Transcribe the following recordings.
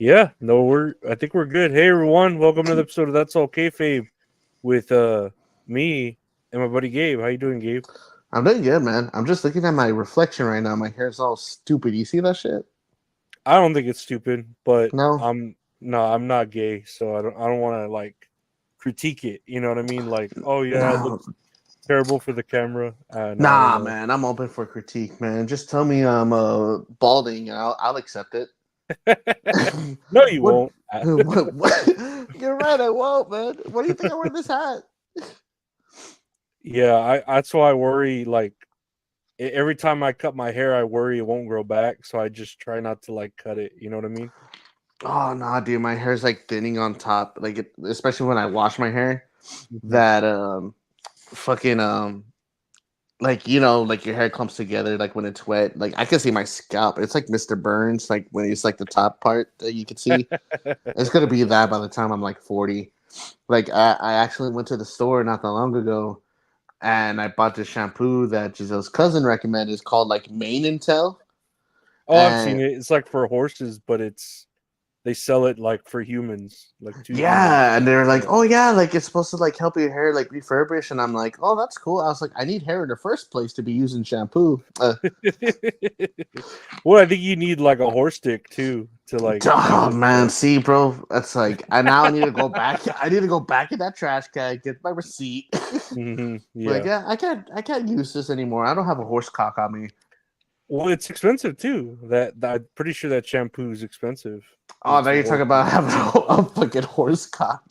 I think we're good. Hey everyone, welcome to another episode of That's All Kayfabe with me and my buddy Gabe. How you doing, Gabe? I'm doing good, man. I'm just looking at my reflection right now. My hair's all stupid. You see that shit? I don't think it's stupid, but No. I'm not gay, so I don't want to like critique it. You know what I mean? Like, oh yeah, it No. looks terrible for the camera. No, I don't Nah, know. man. I'm open for critique, man. Just tell me I'm balding and I'll accept it. No, you what, won't. what? You're right. I won't, man. What do you think I wear this hat? Yeah, that's why I worry. Like every time I cut my hair, I worry it won't grow back. So I just try not to like cut it. You know what I mean? Oh, nah, dude. My hair's like thinning on top. Especially when I wash my hair. Mhm. That fucking like like your hair clumps together like when it's wet. Like I can see my scalp. It's like Mr. Burns, like when it's like the top part that you can see. It's gonna be that by the time I'm like 40. Like I actually went to the store not that long ago and I bought this shampoo that Giselle's cousin recommended. It's called like Mane and Tail. Oh, I've seen And it. It's like for horses, but they sell it like for humans, like to humans. yeah, and they're like, Yeah. oh yeah, like it's supposed to like help your hair like refurbish. And I'm like, oh, that's cool. I was like, I need hair in the first place to be using shampoo. Well, I think you need like a horse stick too to like use Oh it. man, see, bro, that's like I now need to go back. I need to go back in that trash can, get my receipt. Like, Yeah. yeah, I can't use this anymore. I don't have a horse cock on me. Well, it's expensive too. That I'm pretty sure that shampoo is expensive because Oh, it's now for you're talking horses. about having a fucking horse cock.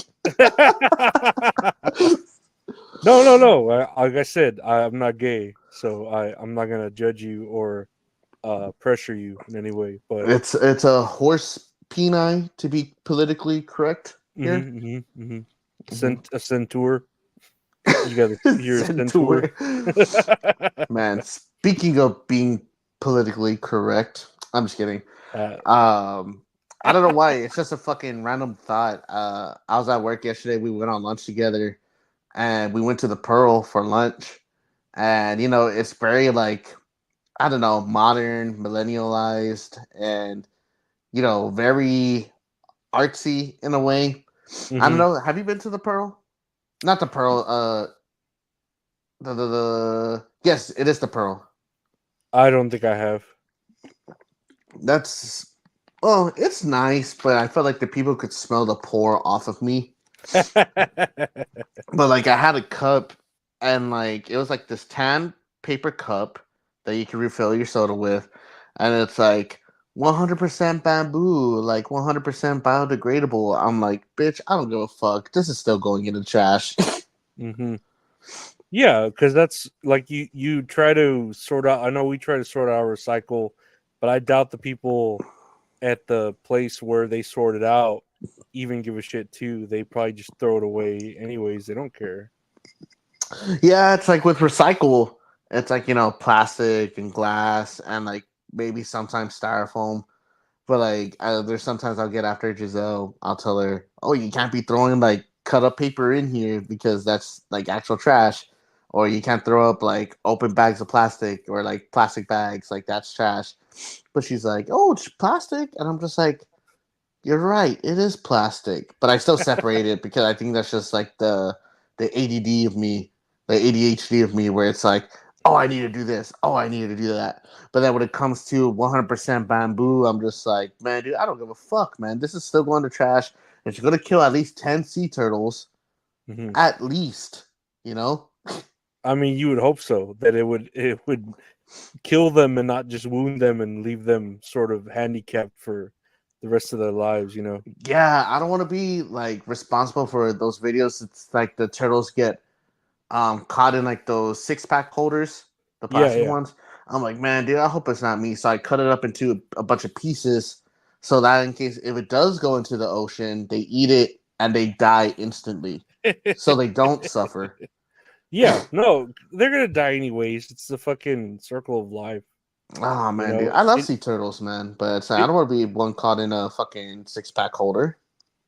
No. Like I said, I'm not gay, so I'm not gonna judge you or pressure you in any way. But It's a horse peni to be politically correct here. Mm-hmm. A centaur. You're a centaur. Centaur. Man, speaking of being politically correct, I'm just kidding. uh, Um, I don't know why. It's just a fucking random thought. I was at work yesterday. We went on lunch together, and we went to the Pearl for lunch. And it's very like I don't know, modern, millennialized, and very artsy in a way. I don't mhm. know. Have you been to the Pearl? Not the Pearl. The yes, it is the Pearl. I don't think I have. That's it's nice, but I felt like the people could smell the pour off of me. But like I had a cup and like it was like this tan paper cup that you can refill your soda with, and it's like 100% bamboo, like 100% biodegradable. I'm like, bitch, I don't give a fuck. This is still going in the trash. hmm Yeah, because that's like you try to sort out. I know we try to sort out recycle, but I doubt the people at the place where they sort it out even give a shit too. They probably just throw it away anyways. They don't care. Yeah, it's like with recycle, it's like plastic and glass and like maybe sometimes styrofoam. But like, there's sometimes I'll get after Giselle. I'll tell her, "Oh, you can't be throwing like cut up paper in here because that's like actual trash, or you can't throw up like open bags of plastic or like plastic bags. Like that's trash." But she's like, "Oh, it's plastic," and I'm just like, "You're right. It is plastic." But I still separate it because I think that's just like the ADD of me, the ADHD of me, where it's like, "Oh, I need to do this. Oh, I need to do that." But then when it comes to 100% bamboo, I'm just like, man, dude, I don't give a fuck, man. This is still going to trash. It's going to kill at least 10 sea turtles. hmm At least, you know? I mean, you would hope so that it would kill them and not just wound them and leave them sort of handicapped for the rest of their lives. You know? Yeah, I don't want to be like responsible for those videos. It's like the turtles get caught in like those 6-pack holders, the Yeah, plastic yeah. ones. I'm like, man, dude, I hope it's not me. So I cut it up into a bunch of pieces so that in case if it does go into the ocean, they eat it and they die instantly. So they don't suffer. Yeah, no, they're gonna die anyways. It's the fucking circle of life. Oh You man, dude, know, I love sea turtles, man, but it's like, I it don't want to be one caught in a fucking 6-pack holder.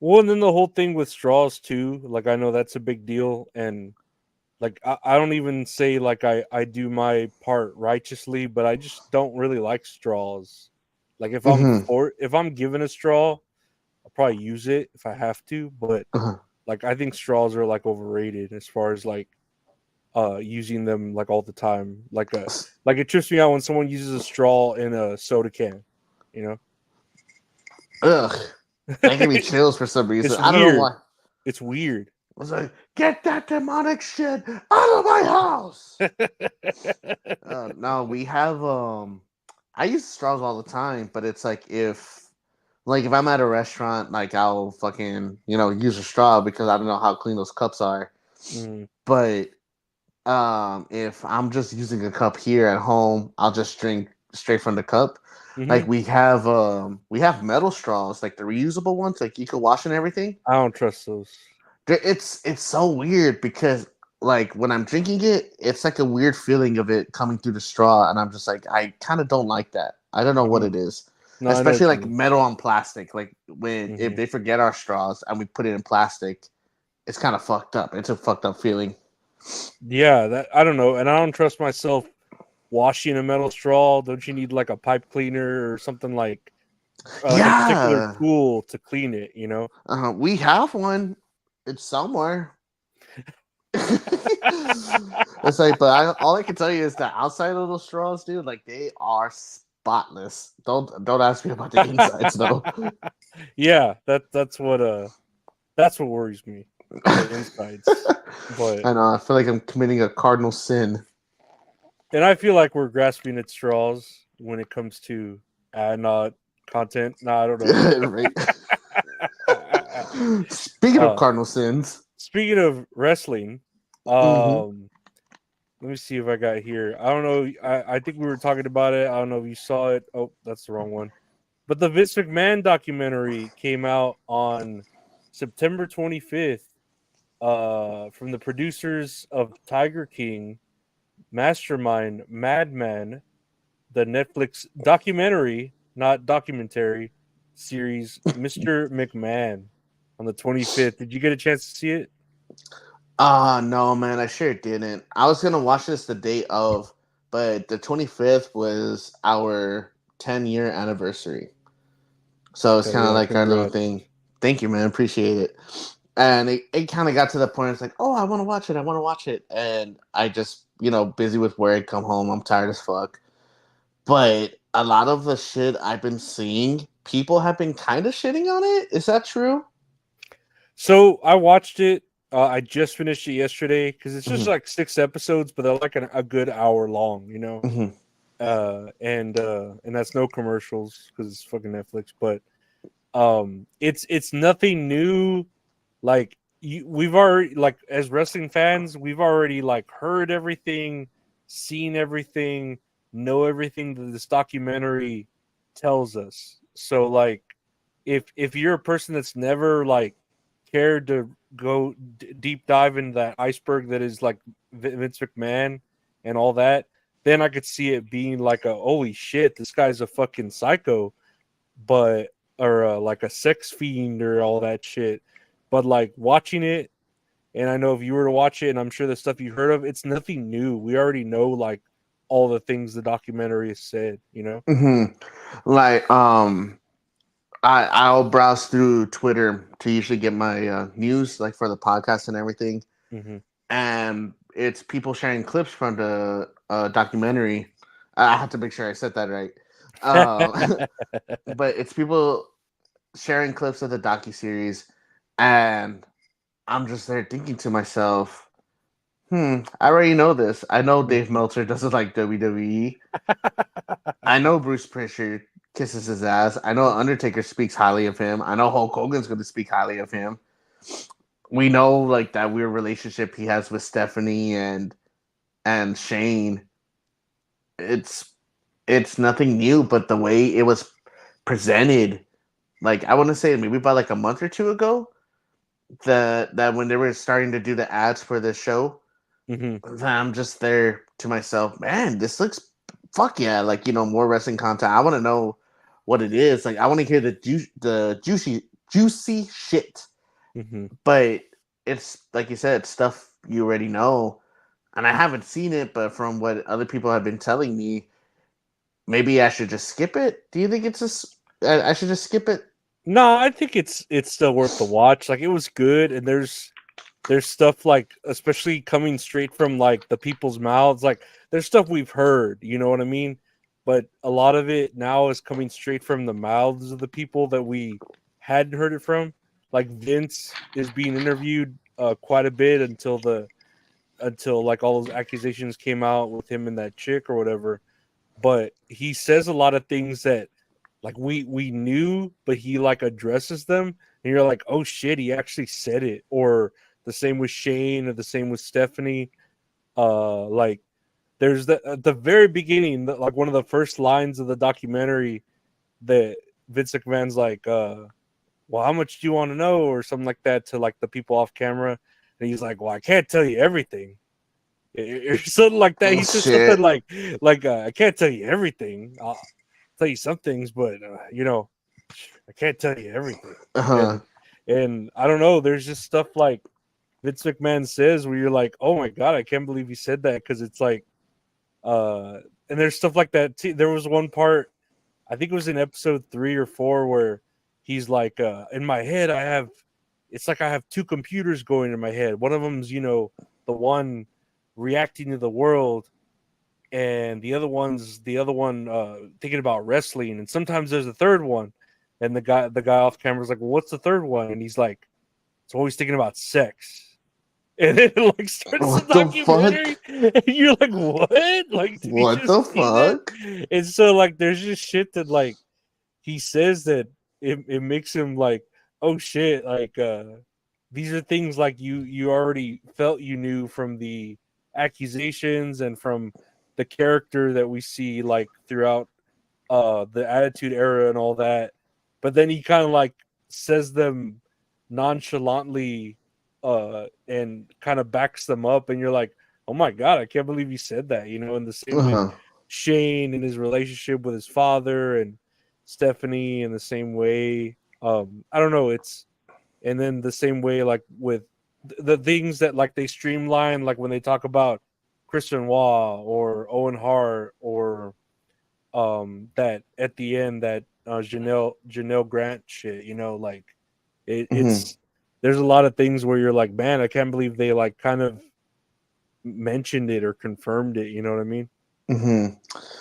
well, and then the whole thing with straws too. Like, I know that's a big deal, and like I don't even say like I do my part righteously, but I just don't really like straws. Like, Hmm. if I'm given a straw, probably use it if I have to, but Uh-huh. like I think straws are like overrated as far as like using them like all the time. Like it trips me out when someone uses a straw in a soda can, you know? Ugh, that gave me chills for some reason. It's I don't know weird. why. It's weird. I was like, get that demonic shit out of my house. No, we have I use straws all the time, but it's like if I'm at a restaurant, like I'll fucking, use a straw because I don't know how clean those cups are. Mm. But if I'm just using a cup here at home, I'll just drink straight from the cup. Hmm. Like we have metal straws, like the reusable ones, like you can wash and everything. I don't trust those. It's so weird because like when I'm drinking it, it's like a weird feeling of it coming through the straw, and I'm just like I kind of don't like that. I don't know what Mm. it is, No, I know especially what you like mean. metal on plastic. Like when if Hmm. they forget our straws and we put it in plastic, it's kind of fucked up. It's a fucked up feeling. Yeah, that I don't know, and I don't trust myself washing a metal straw. Don't you need like a pipe cleaner or something like a particular Yeah, tool to clean it? You know. we have one. It's somewhere. It's like, but all I can tell you is the outside of those straws, dude. Like they are spotless. Don't ask me about the insides though. Yeah, that's what worries me, the insides. But I know. I feel like I'm committing a cardinal sin. and I feel like we're grasping at straws when it comes to not content. No, I don't know. Right. Speaking of uh, cardinal sins, Speaking of wrestling, mm-hmm. let me see if I got here. I don't know. I think we were talking about it. I don't know if you saw it. Oh, that's the wrong one. But the Vince McMahon documentary came out on September 25th. From the producers of Tiger King, Mastermind, Madman, the Netflix documentary, not documentary series, Mr. McMahon on the 25th. Did you get a chance to see it? No, man, I sure didn't. I was gonna watch this the day of, but the 25th was our 10-year anniversary. So it's Hell kind of yeah, like our little congrats. thing. Thank you, man. Appreciate it. And it kind of got to the point. It's like, oh, I want to watch it. I want to watch it. And I just, busy with work, come home. I'm tired as fuck. But a lot of the shit I've been seeing, people have been kind of shitting on it. Is that true? So I watched it. I just finished it yesterday because it's just Mm-hmm. like 6 episodes, but they're like a good hour long, you know. Mm-hmm. And that's no commercials because it's fucking Netflix. But it's nothing new. Like we've already like as wrestling fans, we've already like heard everything, seen everything, know everything that this documentary tells us. So like if you're a person that's never like cared to go deep dive into that iceberg that is like Vince McMahon and all that, then I could see it being like a holy shit, this guy's a fucking psycho, but or like a sex fiend or all that shit. But like watching it, and I know if you were to watch it, and I'm sure the stuff you heard of, it's nothing new. We already know like all the things the documentary has said, you know. Mm-hmm. Like, I'll browse through Twitter to usually get my news, like for the podcast and everything. Mm-hmm. And it's people sharing clips from the documentary. I have to make sure I said that right. But it's people sharing clips of the docu series, and I'm just there thinking to myself, I already know this. I know Dave Meltzer doesn't like WWE. I know Bruce Prichard kisses his ass. I know Undertaker speaks highly of him. I know Hulk Hogan's going to speak highly of him. We know like that weird relationship he has with Stephanie and Shane. It's it's nothing new, but the way it was presented, like I want to say maybe about like a month or two ago, that when they were starting to do the ads for this show, Mm-hmm. I'm just there to myself, man, this looks fuck yeah, like more wrestling content. I want to know what it is. Like I want to hear the juicy shit. Mm-hmm. But it's like you said, stuff you already know. And I haven't seen it, but from what other people have been telling me, maybe I should just skip it. Do you think it's just I should just skip it? No, I think it's still worth the watch. Like it was good, and there's stuff like, especially coming straight from like the people's mouths. Like there's stuff we've heard, you know what I mean? But a lot of it now is coming straight from the mouths of the people that we hadn't heard it from. Like Vince is being interviewed quite a bit until like all those accusations came out with him and that chick or whatever. But he says a lot of things that like we knew, but he like addresses them, and you're like, oh shit, he actually said it. Or the same with Shane, or the same with Stephanie. Like there's at the very beginning, like one of the first lines of the documentary that Vince McMahon's like, well, how much do you want to know, or something like that, to like the people off camera, and he's like, well, I can't tell you everything, or something like that. Oh, He said something shit. like I can't tell you everything. I'll tell you some things, but I can't tell you everything. Uh-huh. And I don't know. There's just stuff like Vince McMahon says where you're like, oh my god, I can't believe he said that, because it's like, and there's stuff like that too. There was one part, I think it was in episode 3 or 4, where he's like, in my head, it's like I have two computers going in my head. One of them's, the one reacting to the world, and the other one thinking about wrestling. And sometimes there's a third one, and the guy off camera is like, well, what's the third one? And he's like, it's always thinking about sex. And then it like starts the What the documentary, fuck? and you're like, what? Like, did he What the just say that? fuck? And so like there's just shit that like he says that it makes him like, oh shit, like these are things like you already felt you knew from the accusations and from the character that we see like throughout the Attitude Era and all that. But then he kind of like says them nonchalantly and kind of backs them up, and you're like, oh my god, I can't believe he said that, and the same with Uh-huh. Shane and his relationship with his father, and Stephanie in the same way. I don't know, and then the same way like with the things that like they streamline, like when they talk about Chris Benoit or Owen Hart, or that at the end, that Janelle Grant shit, like Mm-hmm. it's there's a lot of things where you're like, man, I can't believe they like kind of mentioned it or confirmed it, you know what I mean? Mm-hmm.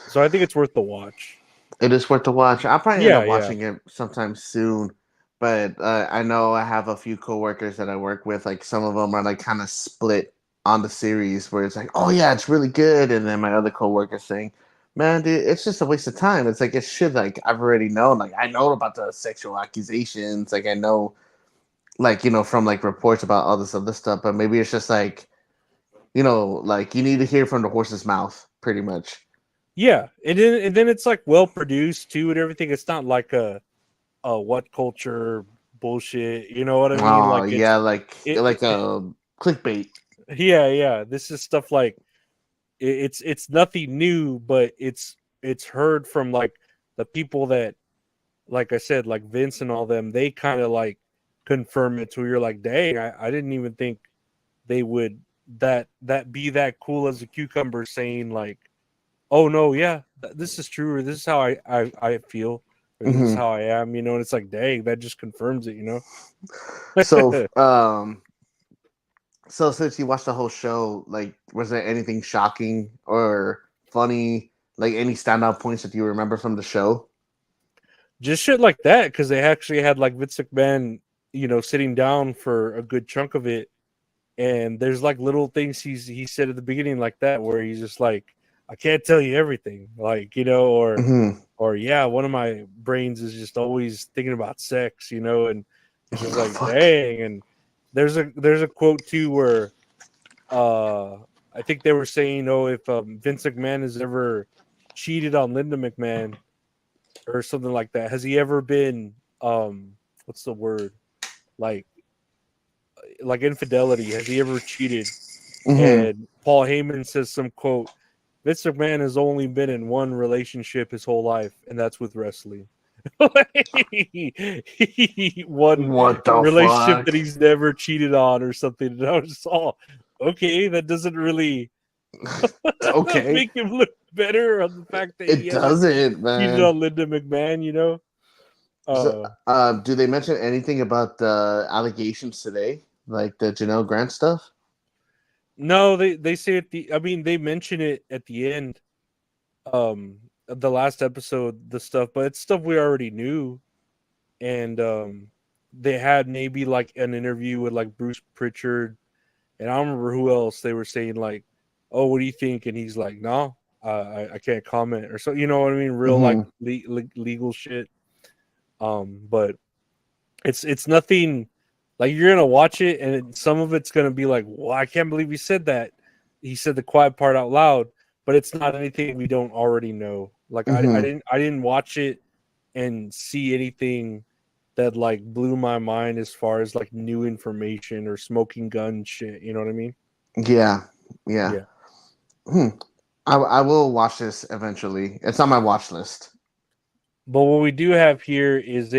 So I think it's worth the watch. It is worth to watch. I'll probably end Yeah, up yeah. watching it sometime soon. But I know I have a few coworkers that I work with. Like some of them are like kind of split on the series, where it's like, oh yeah, it's really good, and then my other coworkers saying, man, dude, it's just a waste of time. It's like it's shit. Like I've already known. Like I know about the sexual accusations. Like I know, like from like reports about all this other stuff. But maybe it's just like like you need to hear from the horse's mouth, pretty much. Yeah. And then it's like well produced too and everything. It's not like a what culture bullshit, you know what I mean? Oh Like yeah, like it a clickbait. yeah, yeah. This is stuff like it's nothing new, but it's heard from like the people that, like I said, like Vince and all them, they kind of like confirm it to, you're like, dang, I didn't even think they would that be that cool as a cucumber, saying like, oh no, yeah, this is true, or this is how I feel, or this is Hmm. how I am, and it's like, dang, that just confirms it. So so since you watched the whole show, like, was there anything shocking or funny, like any standout points that you remember from the show? Just shit like that, because they actually had like Vince McMahon, sitting down for a good chunk of it. And there's like little things he said at the beginning like that, where he's just like, I can't tell you everything, like, Hmm. or yeah, one of my brains is just always thinking about sex, and it's just like, Fuck. dang. And there's a quote too where I think they were saying, oh, if Vince McMahon has ever cheated on Linda McMahon or something like that, has he ever been what's the word, like infidelity, has he ever cheated? Hmm. And Paul Heyman says some quote, Vince McMahon has only been in one relationship his whole life, and that's with wrestling. One What the relationship fuck? that he's never cheated on or something. And I was just all, okay, that doesn't really Okay, make him look better on the fact that he it hasn't doesn't, cheated man. on Linda McMahon. So, Uh, do they mention anything about the allegations today, like the Janelle Grant stuff? no, they say at the. I mean, they mention it at the end. The last episode, the stuff, but it's stuff we already knew, and they had maybe like an interview with like Bruce Pritchard, and I don't remember who else they were saying like, "Oh, what do you think?" And he's like, "No, I can't comment," or so. You know what I mean? Real like Mm-hmm. legal shit. But it's nothing like you're gonna watch it, and some of it's gonna be like, "Well, I can't believe he said that." He said the quiet part out loud, but it's not anything we don't already know. Like Mm-hmm. I didn't watch it and see anything that like blew my mind as far as like new information or smoking gun shit. You know what I mean? Yeah, yeah. Yeah. Hmm. I will watch this eventually. It's on my watch list. But what we do have here is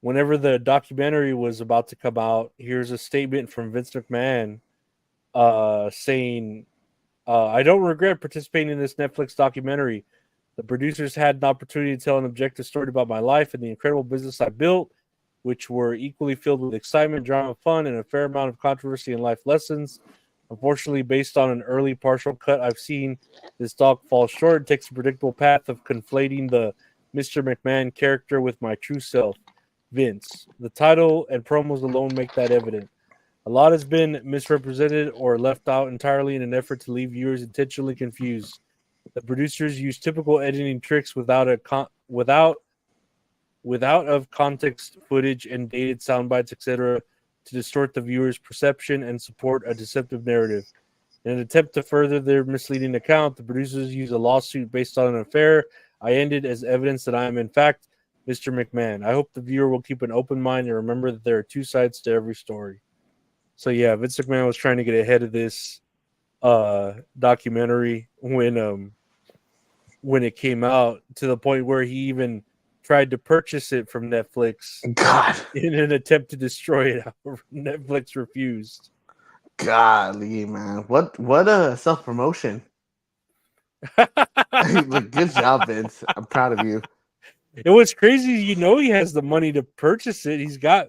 whenever the documentary was about to come out, here's a statement from Vince McMahon saying, I don't regret participating in this Netflix documentary. The producers had an opportunity to tell an objective story about my life and the incredible business I built, which were equally filled with excitement, drama, fun, and a fair amount of controversy and life lessons. Unfortunately, based on an early partial cut I've seen, this doc falls short. It takes a predictable path of conflating the Mr. McMahon character with my true self, Vince. The title and promos alone make that evident. A lot has been misrepresented or left out entirely in an effort to leave viewers intentionally confused. The producers use typical editing tricks without of context footage and dated sound bites, etc., to distort the viewer's perception and support a deceptive narrative. In an attempt to further their misleading account, the producers use a lawsuit based on an affair I ended as evidence that I am, in fact, Mr. McMahon. I hope the viewer will keep an open mind and remember that there are two sides to every story. So yeah, Vince McMahon was trying to get ahead of this documentary when it came out, to the point where he even tried to purchase it from Netflix God, in an attempt to destroy it. However, Netflix refused. golly, man, what a self promotion. Look, good job, Vince. I'm proud of you. It was crazy. You know, he has the money to purchase it. He's got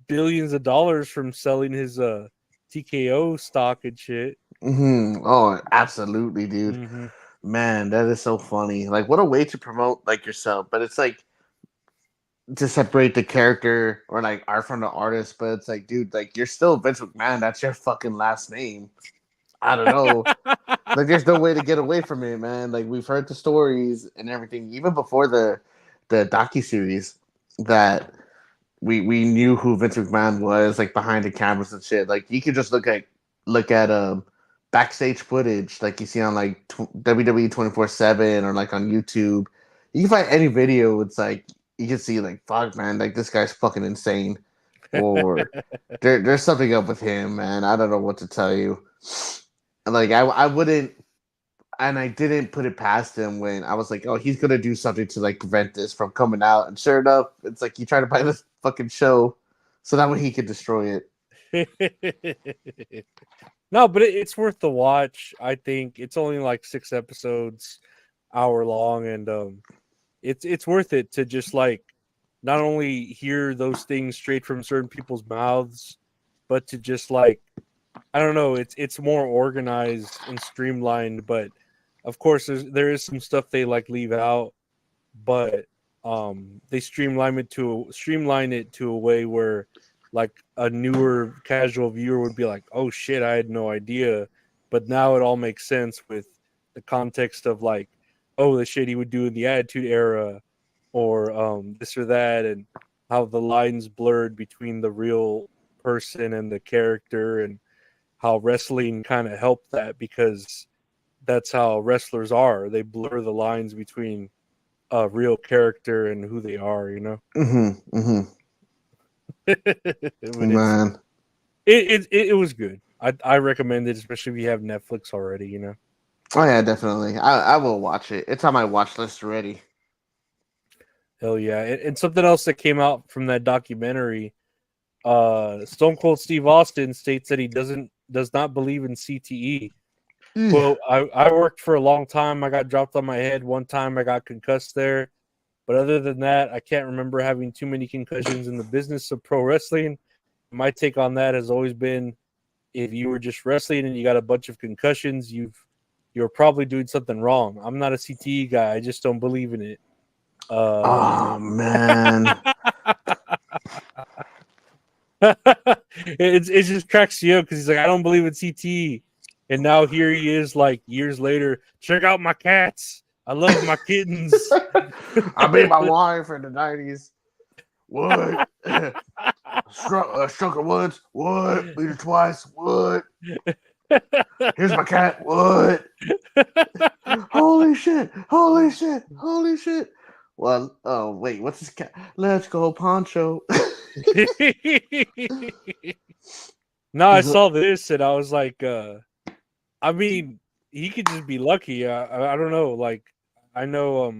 billions of dollars from selling his TKO stock and shit. Oh, absolutely, dude. Mm-hmm. Man, that is so funny. Like, what a way to promote like yourself. But it's like to separate the character or like art from the artist. But it's like, dude, like you're still Vince McMahon. That's your fucking last name. I don't know. Like, there's no way to get away from it, man. Like, we've heard the stories and everything, even before the docu series, that we knew who Vince McMahon was, like behind the cameras and shit. Like, you could just look at backstage footage, like you see on like WWE 24/7 or like on YouTube. You can find any video. It's like you can see like, fuck, man, like this guy's fucking insane, or there's something up with him, man. I don't know what to tell you. Like, I wouldn't, and I didn't put it past him when I was like, oh, he's gonna do something to like prevent this from coming out. And sure enough, it's like he tried to buy this fucking show so that way he could destroy it. No, but it's worth the watch. I think it's only like 6 episodes, hour long, and it's worth it to just like not only hear those things straight from certain people's mouths, but to just like, I don't know, it's more organized and streamlined. But of course, there is some stuff they like leave out, but they streamline it to a way where like a newer casual viewer would be like, oh shit, I had no idea. But now it all makes sense with the context of like, oh, the shit he would do in the Attitude Era, or this or that, and how the lines blurred between the real person and the character, and how wrestling kind of helped that, because that's how wrestlers are. They blur the lines between a real character and who they are, you know. Mm-hmm. Mm-hmm. But Man. it was good. I recommend it, especially if you have Netflix already, you know. Oh yeah, definitely. I will watch it. It's on my watch list already. Hell yeah. And something else that came out from that documentary, Stone Cold Steve Austin states that he does not believe in CTE. Quote, I worked for a long time. I got dropped on my head one time. I got concussed there. But other than that, I can't remember having too many concussions in the business of pro wrestling. My take on that has always been, if you were just wrestling and you got a bunch of concussions, you're probably doing something wrong. I'm not a CTE guy. I just don't believe in it. Oh man. It just cracks you up because he's like, I don't believe in CTE, and now here he is, like years later. Check out my cats. I love my kittens. I beat my wife in the 90s. What? Struck her once. What? Beat her twice. What? Here's my cat. What? Holy shit. Holy shit. Holy shit. Well, oh, wait. What's this cat? Let's go, Poncho. No, I saw this and I was like, I mean, he could just be lucky. I don't know. Like, I know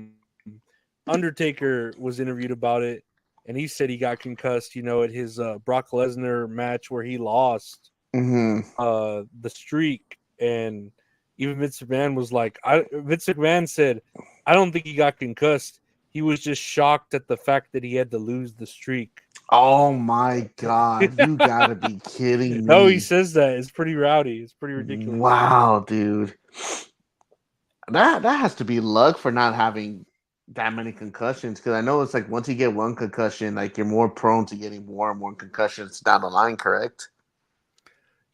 Undertaker was interviewed about it, and he said he got concussed. At his Brock Lesnar match where he lost the streak, and even Vince McMahon was like, Vince McMahon said, I don't think he got concussed. He was just shocked at the fact that he had to lose the streak. Oh my god, you gotta be kidding me. No, he says that. It's pretty rowdy. It's pretty ridiculous. Wow, dude. That has to be luck for not having that many concussions, because I know it's like once you get one concussion, like you're more prone to getting more and more concussions down the line, correct?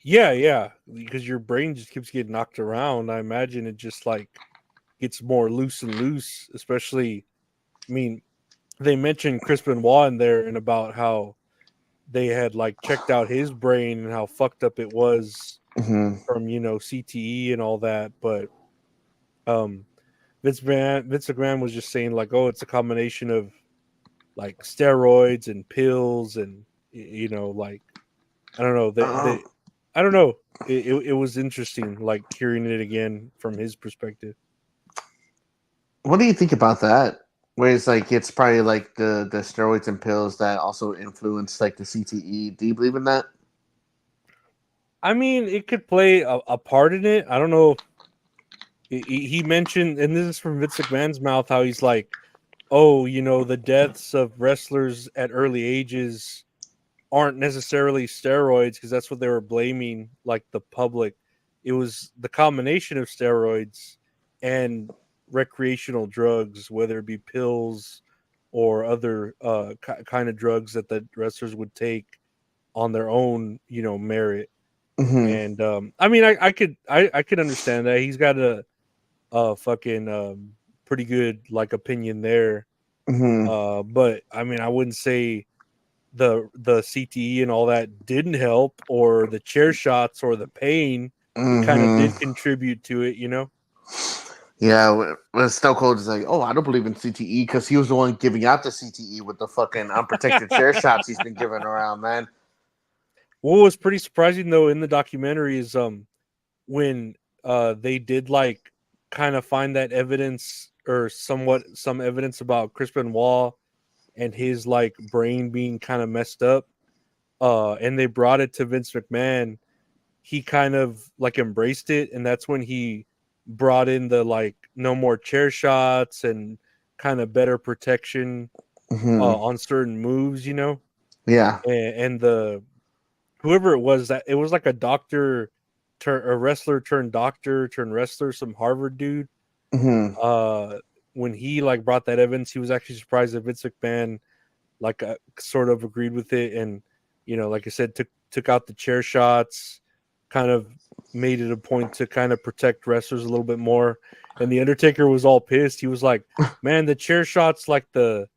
Yeah, because your brain just keeps getting knocked around. I imagine it just like gets more loose and loose, especially, I mean, they mentioned Chris Benoit in there and about how they had like checked out his brain and how fucked up it was from CTE and all that. But Vince McMahon was just saying like, oh, it's a combination of like steroids and pills and like, I don't know. I don't know. It was interesting, like hearing it again from his perspective. What do you think about that? Where it's like it's probably like the steroids and pills that also influence like the CTE. Do you believe in that? I mean, it could play a part in it. I don't know. He mentioned, and this is from Vince McMahon's mouth, how he's like, oh, the deaths of wrestlers at early ages aren't necessarily steroids, because that's what they were blaming, like the public. It was the combination of steroids and recreational drugs, whether it be pills or other kind of drugs that the wrestlers would take on their own, merit. And I mean, I could understand that. He's got a fucking pretty good like opinion there. But I mean, I wouldn't say the CTE and all that didn't help, or the chair shots or the pain. It kind of did contribute to it, Yeah, when Stone Cold is like, oh, I don't believe in CTE because he was the one giving out the CTE with the fucking unprotected chair shots he's been giving around, man. What was pretty surprising though in the documentary is when they did like kind of find that evidence, or somewhat some evidence about Chris Benoit and his like brain being kind of messed up, and they brought it to Vince McMahon. He kind of like embraced it, and that's when he brought in the like no more chair shots and kind of better protection on certain moves, Yeah. And the whoever it was, that it was like a doctor a wrestler turned doctor turned wrestler, some Harvard dude. When he like brought that evidence, he was actually surprised that Vince McMahon like sort of agreed with it, and like I said, took out the chair shots, kind of made it a point to kind of protect wrestlers a little bit more. And the Undertaker was all pissed. He was like, man, the chair shots like the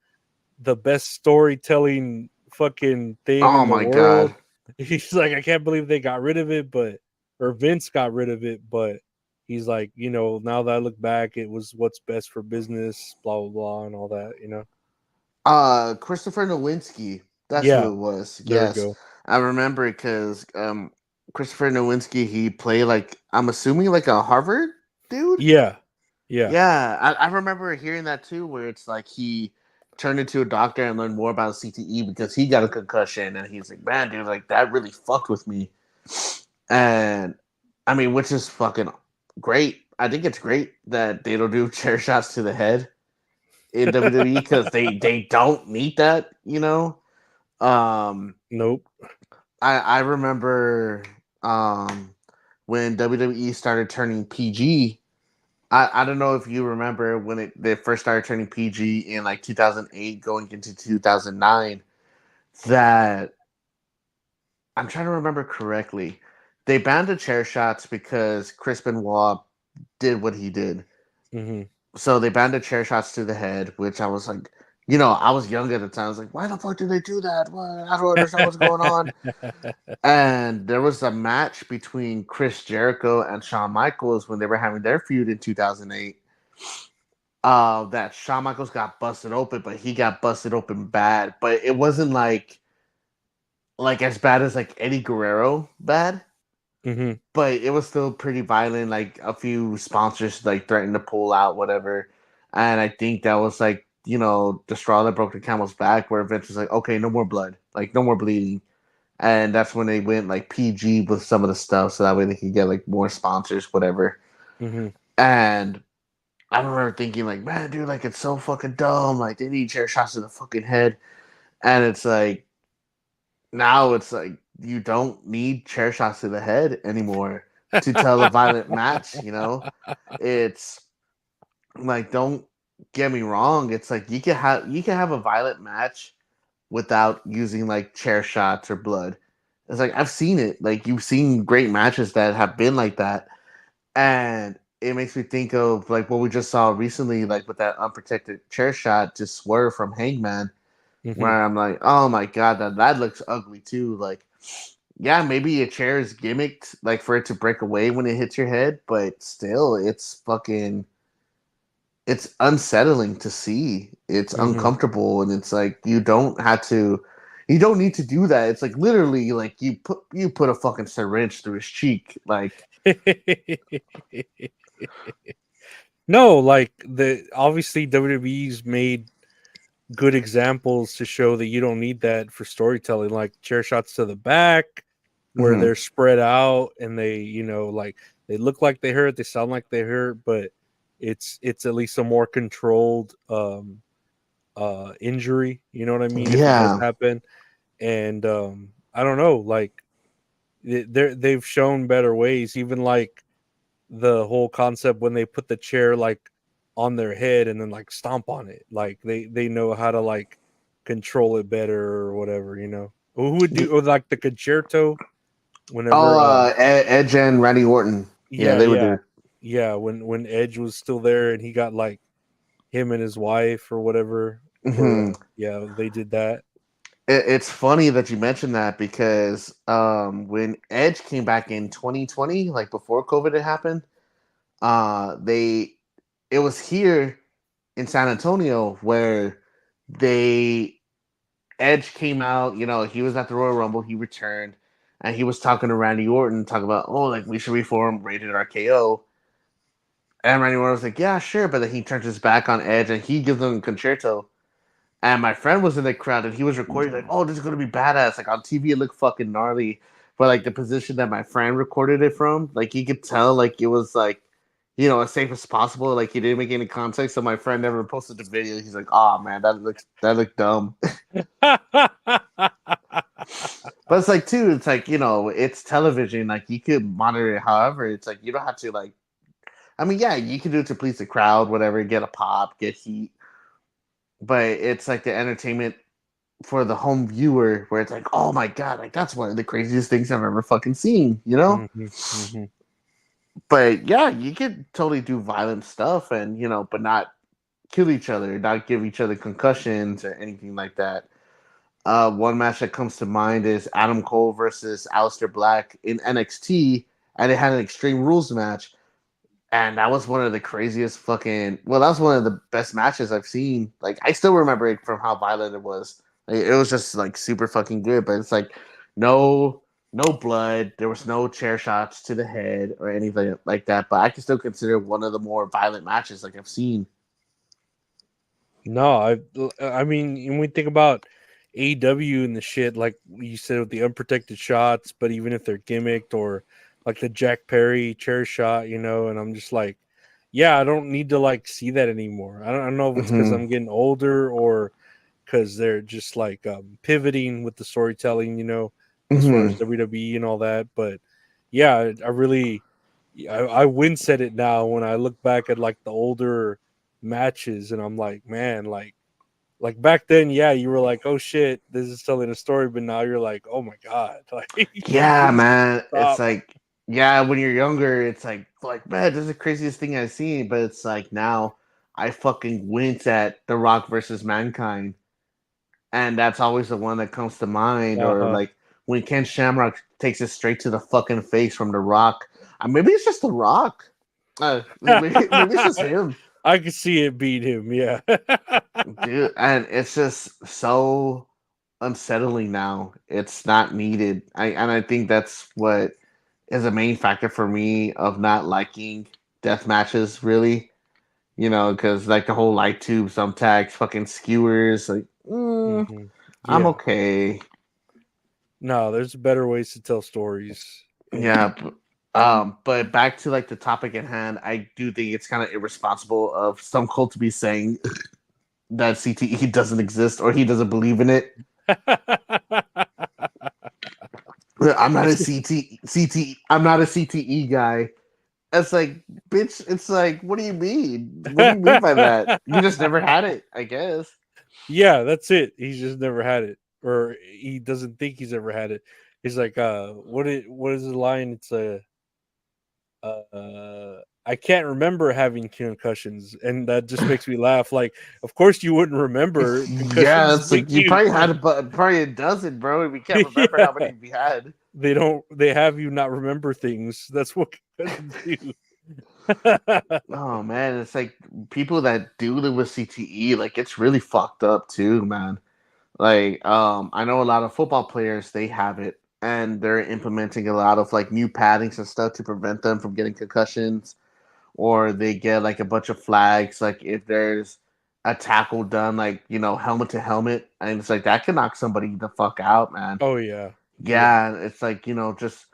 best storytelling fucking thing in the world. God. He's like, I can't believe they got rid of it, or Vince got rid of it, but he's like, now that I look back, it was what's best for business, blah blah blah, and all that, Christopher Nowinski. That's who it was. Yes, I remember it because Christopher Nowinski, he played like, I'm assuming like a Harvard dude. Yeah. I remember hearing that too, where it's like he turned into a doctor and learned more about CTE because he got a concussion, and he's like, man, dude, like that really fucked with me. And I mean, which is fucking great. I think it's great that they don't do chair shots to the head. in WWE because they don't need that, you know. Um, Nope. I remember when WWE started turning PG. I don't know if you remember when they first started turning PG in like 2008 going into 2009 that I'm trying to remember correctly. They banned the chair shots because Chris Benoit did what he did. Mm-hmm. So they banned the chair shots to the head, which I was like, I was young at the time. I was like, why the fuck did they do that? I don't understand what's going on. And there was a match between Chris Jericho and Shawn Michaels when they were having their feud in 2008. That Shawn Michaels got busted open, but he got busted open bad. But it wasn't like as bad as like Eddie Guerrero bad, Mm-hmm. but it was still pretty violent. Like a few sponsors like threatened to pull out, whatever. And I think that was like the straw that broke the camel's back, where Vince was like, okay, no more blood, like no more bleeding. And that's when they went like PG with some of the stuff, so that way they could get like more sponsors, whatever. Mm-hmm. And I remember thinking like, man, dude, like it's so fucking dumb. Like they need chair shots to the fucking head, and it's like now it's like you don't need chair shots to the head anymore to tell a violent match. It's like don't get me wrong. It's like you can have a violent match without using like chair shots or blood. It's like I've seen it. Like you've seen great matches that have been like that, and it makes me think of like what we just saw recently, like with that unprotected chair shot to Swerve from Hangman, Mm-hmm. where I'm like, oh my god, that looks ugly too. Like, yeah, maybe a chair is gimmicked like for it to break away when it hits your head, but still, it's unsettling to see. It's Mm-hmm. uncomfortable, and it's like you don't need to do that. It's like literally like you put a fucking syringe through his cheek, like. No, like the obviously WWE's made good examples to show that you don't need that for storytelling, like chair shots to the back where Mhm. they're spread out and they, like they look like they hurt, they sound like they hurt, but it's at least a more controlled injury, you know what I mean, if it does Yeah. happen. And I don't know, like they've shown better ways, even like the whole concept when they put the chair like on their head and then like stomp on it, like they know how to like control it better or whatever, who would do, or like the concerto Oh, whenever Edge and Randy Orton. Yeah, yeah, they would yeah, do. yeah, when Edge was still there and he got like him and his wife or whatever for Hmm. yeah, they did that. It's funny that you mentioned that because when Edge came back in 2020, like before COVID had happened, they it was here in San Antonio where they Edge came out. He was at the Royal Rumble. He returned, and he was talking to Randy Orton, talking about, oh, like we should reform Rated RKO. And Randy Orton was like, yeah, sure, but then he turns his back on Edge and he gives him a concerto. And my friend was in the crowd and he was recording like, oh, this is gonna be badass. Like on TV, it looked fucking gnarly. But like the position that my friend recorded it from, like you could tell like it was like, as safe as possible. Like he didn't make any context. So my friend never posted the video. He's like, oh man, that looked dumb. But it's like too, it's like, it's television. Like you could monitor it however. It's like you don't have to like I mean, yeah, you can do it to please the crowd, whatever, get a pop, get heat. But it's like the entertainment for the home viewer where it's like, oh my god, like that's one of the craziest things I've ever fucking seen. Hmm. Hmm. But yeah, you could totally do violent stuff and but not kill each other, not give each other concussions or anything like that. One match that comes to mind is Adam Cole versus Aleister Black in NXT, and it had an Extreme Rules match. And that was one of the craziest that was one of the best matches I've seen. Like I still remember it from how violent it was. Like, it was just like super fucking good, but it's like no blood, there was no chair shots to the head or anything like that, but I can still consider one of the more violent matches like I've seen. No, I mean, when we think about AEW and the shit, like you said with the unprotected shots, but even if they're gimmicked or like the Jack Perry chair shot, and I'm just like, yeah, I don't need to like see that anymore. I don't know if it's because Hmm. I'm getting older or because they're just like pivoting with the storytelling, as far Hmm. as WWE and all that. But yeah, I really, I wince at it now when I look back at like the older matches, and I'm like, man, like back then, yeah, you were like, oh shit, this is telling a story, but now you're like, oh my god, like Yeah, please man. It's stop. like, yeah, when you're younger, it's like, man, this is the craziest thing I've seen. But it's like now, I fucking wince at The Rock versus Mankind, and that's always the one that comes to mind. Uh Or huh. like when Ken Shamrock takes it straight to the fucking face from The Rock. Maybe it's just The Rock. Maybe it's just him, I could see it beat him. Yeah. dude. And it's just so unsettling now. It's not needed. I think that's what is a main factor for me of not liking death matches. Really, because like the whole light tube, thumbtacks, fucking skewers. Like, hmm I'm Yeah. okay. No, there's better ways to tell stories. And Yeah. But back to like the topic at hand, I do think it's kind of irresponsible of Stone Cold to be saying that CTE doesn't exist or he doesn't believe in it. I'm not a I'm not a CTE guy. It's like, bitch, it's like, what do you mean? What do you mean by that? You just never had it, I guess. yeah, that's it. He's just never had it, or he doesn't think he's ever had it. He's like, what is the line? It's I can't remember having concussions, and that just makes me laugh. Like, of course you wouldn't remember. Yeah, Concussions it's make like you you, probably had probably a dozen, bro. We can't remember how yeah. many we had. They don't. They have you not remember things. That's what concussions do. Oh man, it's like people that do live with CTE, like it's really fucked up too, man. Like, I know a lot of football players they have it, and they're implementing a lot of like new paddings and stuff to prevent them from getting concussions, or they get like a bunch of flags, like if there's a tackle done, like helmet to helmet, and it's like that can knock somebody the fuck out, man. Oh yeah, yeah. Yeah, it's like just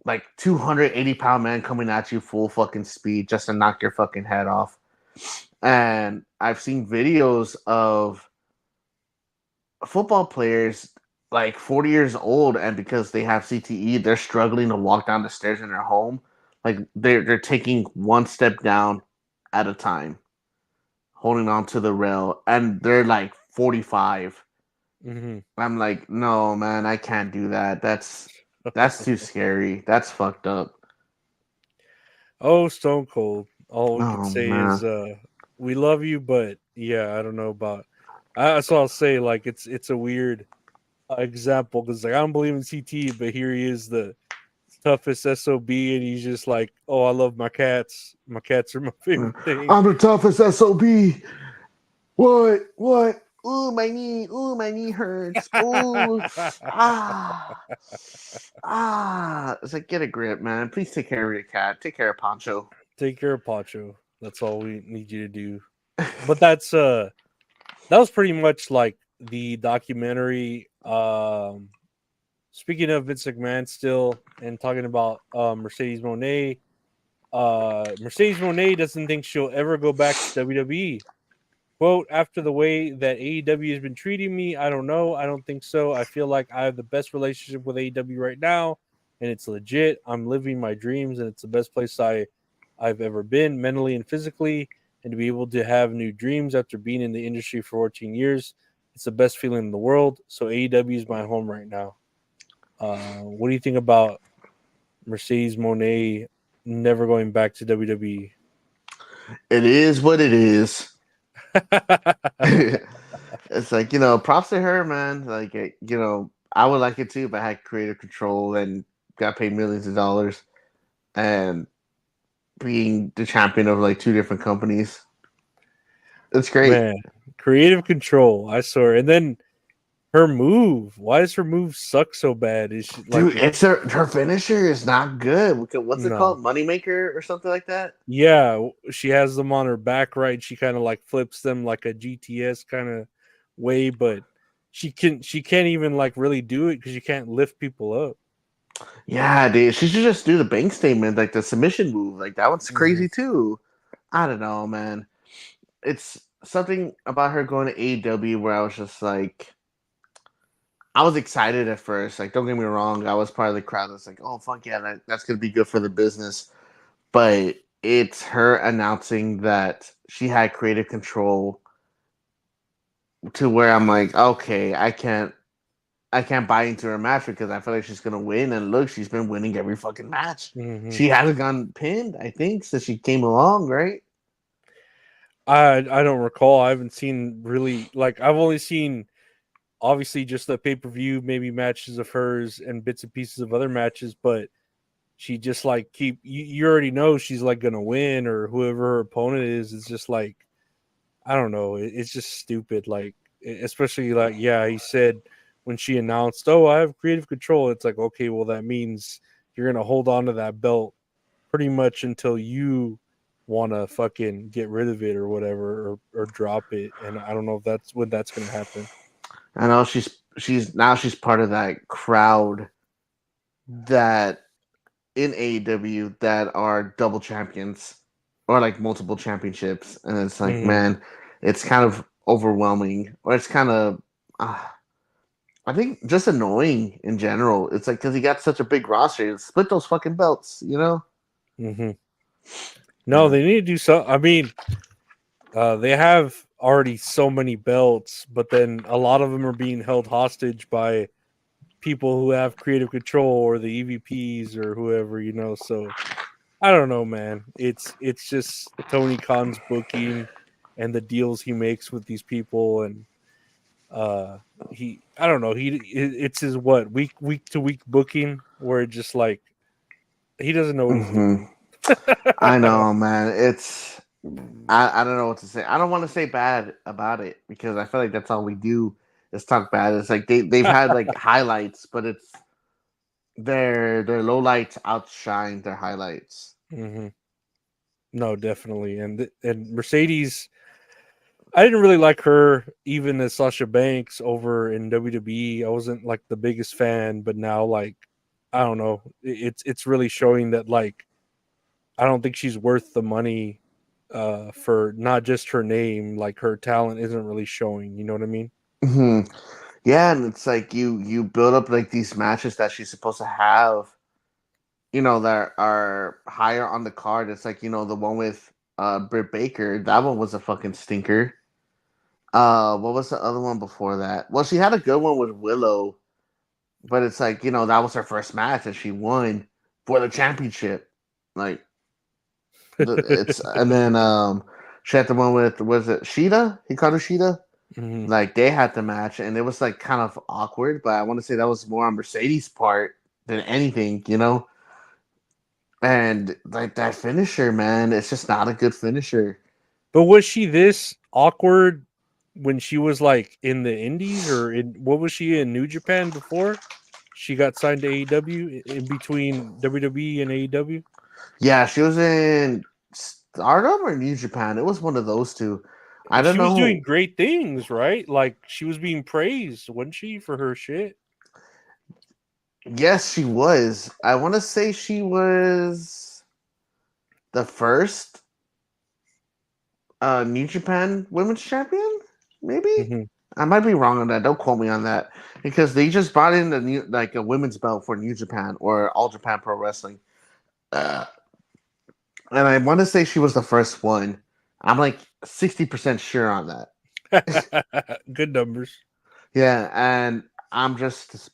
like 280-pound man coming at you full fucking speed just to knock your fucking head off. And I've seen videos of football players like 40 years old, and because they have CTE, they're struggling to walk down the stairs in their home. Like they're taking one step down at a time, holding on to the rail, and they're like 45. hmm I'm like, no, man, I can't do that. That's too scary. That's fucked up. Oh, Stone Cold. All we could Oh say man. is, we love you, but yeah, I don't know about. That's all I'll say. Like, it's a weird example because like I don't believe in CT, but here he is, the toughest SOB, and he's just like, oh, I love my cats. My cats are my favorite thing. I'm the toughest SOB. What? What? Ooh, my knee. Ooh, my knee hurts. Ooh. Ah. Ah. It's like, get a grip, man. Please take care of your cat. Take care of Poncho. Take care of Pacho. That's all we need you to do. But that was pretty much like the documentary. Speaking of Vince McMahon still and talking about Mercedes Mone, Mercedes Mone doesn't think she'll ever go back to WWE. Quote, after the way that AEW has been treating me, I don't know. I don't think so. I feel like I have the best relationship with AEW right now, and it's legit. I'm living my dreams, and it's the best place I've ever been mentally and physically. And to be able to have new dreams after being in the industry for 14 years, it's the best feeling in the world. So AEW is my home right now. What do you think about Mercedes Monet never going back to WWE? It is what it is. It's like, props to her, man. Like, I would like it too if I had creative control and got paid millions of dollars and being the champion of like two different companies. It's great. Man, creative control, I swear. And then her move. Why does her move suck so bad? Is she like Dude, it's her finisher is not good. What's it no? called? Moneymaker or something like that? Yeah, she has them on her back, right? She kind of like flips them like a GTS kind of way, but she can't even like really do it because you can't lift people up. Yeah, dude. She should just do the bank statement, like the submission move. Like that one's Mhm. crazy too. I don't know, man. It's something about her going to AEW where I was just like, I was excited at first. Like, don't get me wrong, I was part of the crowd that's like, oh fuck yeah, that's gonna be good for the business. But it's her announcing that she had creative control to where I'm like, okay, I can't buy into her match because I feel like she's gonna win. And look, she's been winning every fucking match. Hmm. She hasn't gotten pinned, I think, since she came along, right? I don't recall. I haven't seen really like I've only seen obviously just the pay per view, maybe matches of hers and bits and pieces of other matches, but she just like you already know she's like gonna win or whoever her opponent is. It's just like I don't know. It's just stupid. Like especially like yeah, he said when she announced, "Oh, I have creative control." It's like okay, well that means you're gonna hold on to that belt pretty much until you want to fucking get rid of it or whatever or drop it. And I don't know if that's when that's gonna happen. I know she's part of that crowd that in AEW that are double champions or like multiple championships, and it's like, Hmm. man, it's kind of overwhelming, or it's kind of, uh, I think, just annoying in general. It's like because he got such a big roster, split those fucking belts, you know? Hmm. No, Yeah. they need to do so. I mean, they have already so many belts, but then a lot of them are being held hostage by people who have creative control or the EVPs or whoever, you know. So I don't know, man. It's just Tony Khan's booking and the deals he makes with these people, and he I don't know it's his what week to week booking where it just like he doesn't know what he's Hmm. doing. I know, man. I don't know what to say. I don't want to say bad about it because I feel like that's all we do is talk bad. It's like they've had like highlights, but it's their low lights outshine their highlights. Hmm. No, definitely, and Mercedes. I didn't really like her even as Sasha Banks over in WWE. I wasn't like the biggest fan, but now like I don't know. It's really showing that like I don't think she's worth the money for not just her name, like her talent isn't really showing, you know what I mean? Hmm. Yeah, and it's like you build up like these matches that she's supposed to have, that are higher on the card. It's like, the one with Britt Baker. That one was a fucking stinker. What was the other one before that? Well, she had a good one with Willow, but it's like, that was her first match and she won for the championship. Like it's and then she had the one with, was it Sheeta? Hikaru Sheeta? Hmm. Like they had the match and it was like kind of awkward, but I want to say that was more on Mercedes' part than anything. And like that finisher, man, it's just not a good finisher. But was she this awkward when she was like in the indies or in what was she in New Japan before? She got signed to AEW in between WWE and AEW. Yeah, she was in Stardom or New Japan. It was one of those two. I don't She was doing know. great things, right? Like she was being praised, wasn't she, for her shit? Yes, she was. I want to say she was the first New Japan Women's Champion. Maybe Hmm. I might be wrong on that. Don't quote me on that because they just brought in the new like a women's belt for New Japan or All Japan Pro Wrestling, uh, and I want to say she was the first one. I'm like 60% sure on that. Good numbers. Yeah, and I'm just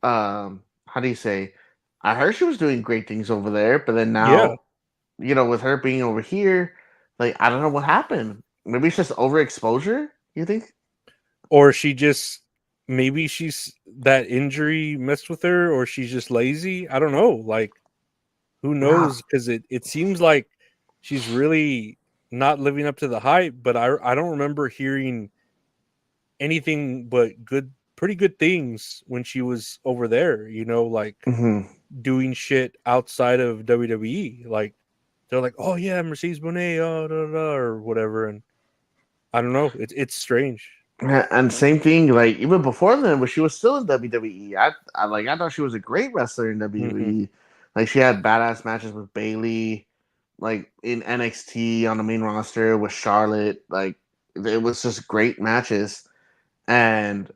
how do you say? I heard she was doing great things over there, but then Yeah. now, with her being over here, like I don't know what happened. Maybe it's just overexposure. You think? Or she just maybe she's that injury messed with her, or she's just lazy. I don't know. Like who Wow. knows? Because it seems like she's really not living up to the hype. But I don't remember hearing anything but pretty good things when she was over there. You know, like Hmm. doing shit outside of WWE. Like they're like, oh yeah, Mercedes Mone, oh, da, da, da, or whatever. And I don't know. It's strange. And same thing, like even before then, when she was still in WWE, I thought she was a great wrestler in Hmm. WWE. Like she had badass matches with Bailey. like in NXT on the main roster with Charlotte. Like it was just great matches, and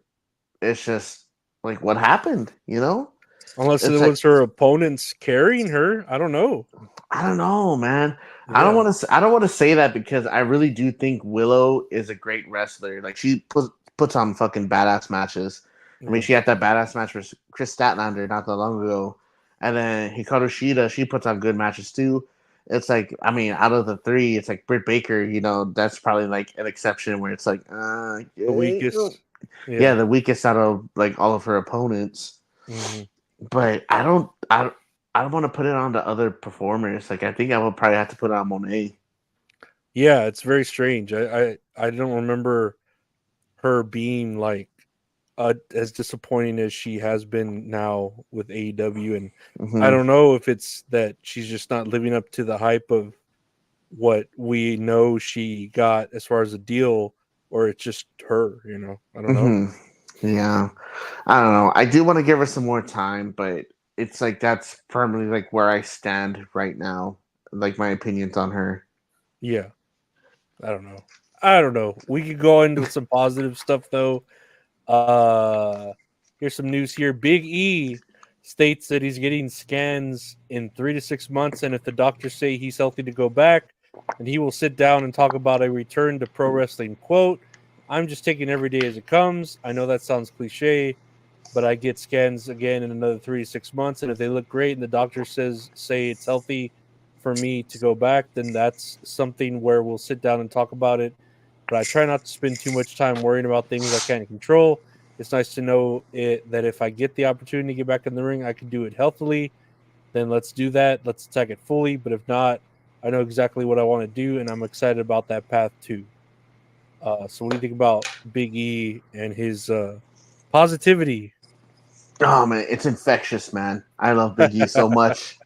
it's just like what happened, you know? Unless it It's like was her opponents carrying her. I don't know. I don't know, man. Yeah. I don't want to say that because I really do think Willow is a great wrestler. Like she puts on fucking badass matches. I mean, Yeah. she had that badass match with Chris Statlander not that long ago, and then Hikaru Shida. She puts on good matches too. It's like I mean, out of the three, it's like Britt Baker. You know, that's probably like an exception where it's like, The yeah, weakest. yeah, Yeah. the weakest out of like all of her opponents. Hmm. But I don't want to put it on to other performers. Like I think I would probably have to put it on Monet. Yeah, it's very strange. I don't remember her being like as disappointing as she has been now with AEW, and I Hmm. don't know if it's that she's just not living up to the hype of what we know she got as far as a deal, or it's just her. I don't know. Hmm. Yeah, I don't know. I do want to give her some more time, but it's like that's firmly like where I stand right now. Like my opinions on her. Yeah, I don't know. I don't know. We could go into some positive stuff though. Uh, Here's some news here. Big E states that he's getting scans in 3 to 6 months, and if the doctors say he's healthy to go back, then he will sit down and talk about a return to pro wrestling. Quote, I'm just taking every day as it comes. I know that sounds cliche, but I get scans again in another 3 to 6 months, and if they look great and the doctor say it's healthy for me to go back, then that's something where we'll sit down and talk about it. But I try not to spend too much time worrying about things I can't control. It's nice to know that if I get the opportunity to get back in the ring, I can do it healthily. Then let's do that. Let's attack it fully. But if not, I know exactly what I want to do, and I'm excited about that path too. So, what do you think about Big E and his positivity? Oh man, it's infectious, man. I love Big E so much.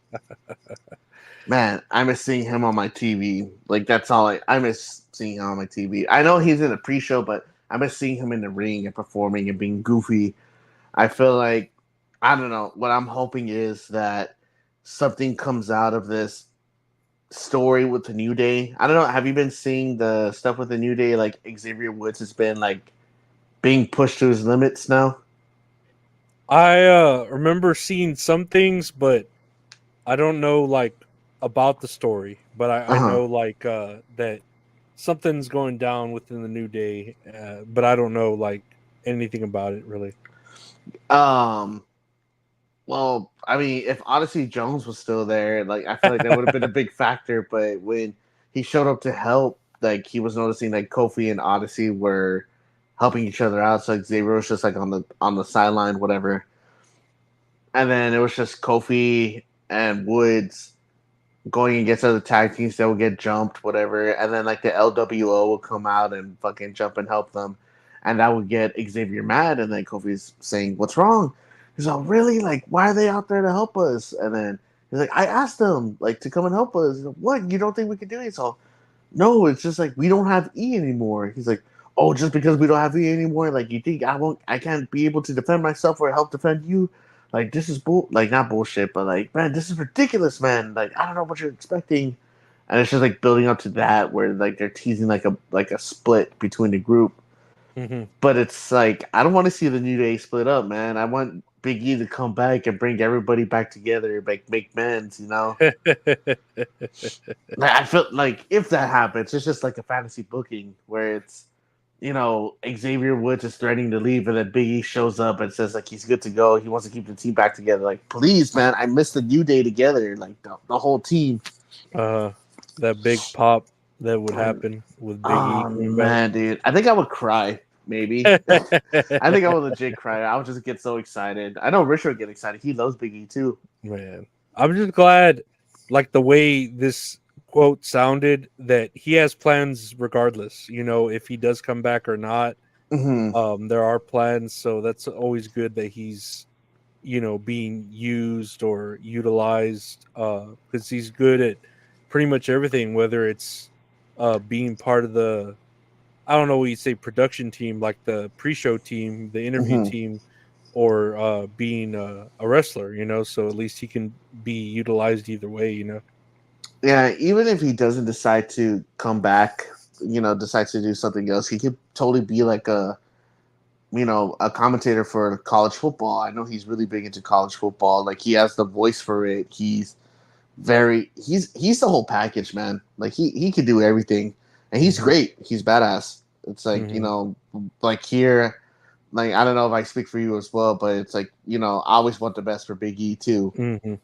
Man, I miss seeing him on my TV. Like that's all I miss seeing him on my TV. I know he's in the pre-show, but I miss seeing him in the ring and performing and being goofy. I feel like I don't know. What I'm hoping is that something comes out of this story with the New Day. I don't know. Have you been seeing the stuff with the New Day? Like Xavier Woods has been like being pushed to his limits now. I remember seeing some things, but I don't know like about the story. But I Uh know like that something's going down within the New Day, but I don't know like anything about it really. huh. Well, I mean, if Odyssey Jones was still there, like I feel like that would have been a big factor. But when he showed up to help, like he was noticing like Kofi and Odyssey were helping each other out. So like, Xavier was just like on the sideline, whatever. And then it was just Kofi and Woods going against other tag teams that would get jumped, whatever. And then like the LWO would come out and fucking jump and help them. And that would get Xavier mad. And then Kofi's saying, "What's wrong?" He's like, "Really? Like, why are they out there to help us?" And then he's like, "I asked them like to come and help us." He's like, "What? You don't think we can do it?" So no, it's just like we don't have E anymore. He's like, "Oh, just because we don't have E anymore, like you think I can't be able to defend myself or help defend you? Like this is like not bullshit, but like man, this is ridiculous, man. Like I don't know what you're expecting." And it's just like building up to that where like they're teasing like a split between the group. Hmm. But it's like I don't want to see the New Day split up, man. I want Big E to come back and bring everybody back together, like make men's, you know. Like I feel like if that happens, it's just like a fantasy booking where it's Xavier Woods is threatening to leave, and then Big E shows up and says like he's good to go. He wants to keep the team back together. Like, please, man, I missed the New Day together, like the whole team. uh, that big pop that would happen with Big E Oh coming back. man, dude, I think I would cry. Maybe I think I would legit cry. I would just get so excited. I know Richard would get excited. He loves Big E too. Man, I'm just glad, like the way this quote sounded, that he has plans regardless. If he does come back or not, Hmm. there are plans. So that's always good that he's being used or utilized because he's good at pretty much everything. Whether it's being part of the I don't know what you say production team, like the pre-show team, the interview Hmm. team, or being a wrestler. So at least he can be utilized either way. Yeah, even if he doesn't decide to come back, decides to do something else, he could totally be like a commentator for college football. I know he's really big into college football. Like he has the voice for it. He's the whole package, man. Like he could do everything, and he's Mm-hmm. great. He's badass. It's like Mm-hmm. like here, like I don't know if I speak for you as well, but it's like I always want the best for Big E too. Mm-hmm.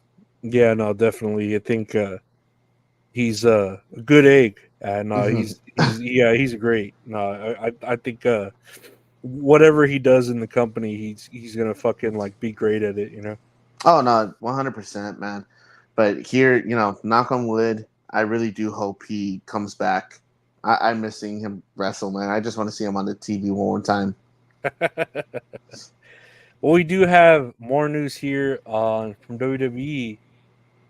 Yeah, no, definitely. I think he's a good egg, and Hmm he's great. No, I think whatever he does in the company, he's gonna fucking like be great at it. You know. Oh no, 100%, man. But here, knock on wood. I really do hope he comes back. I'm missing him wrestle, man. I just want to see him on the TV one more time. Well, we do have more news here on from WWE.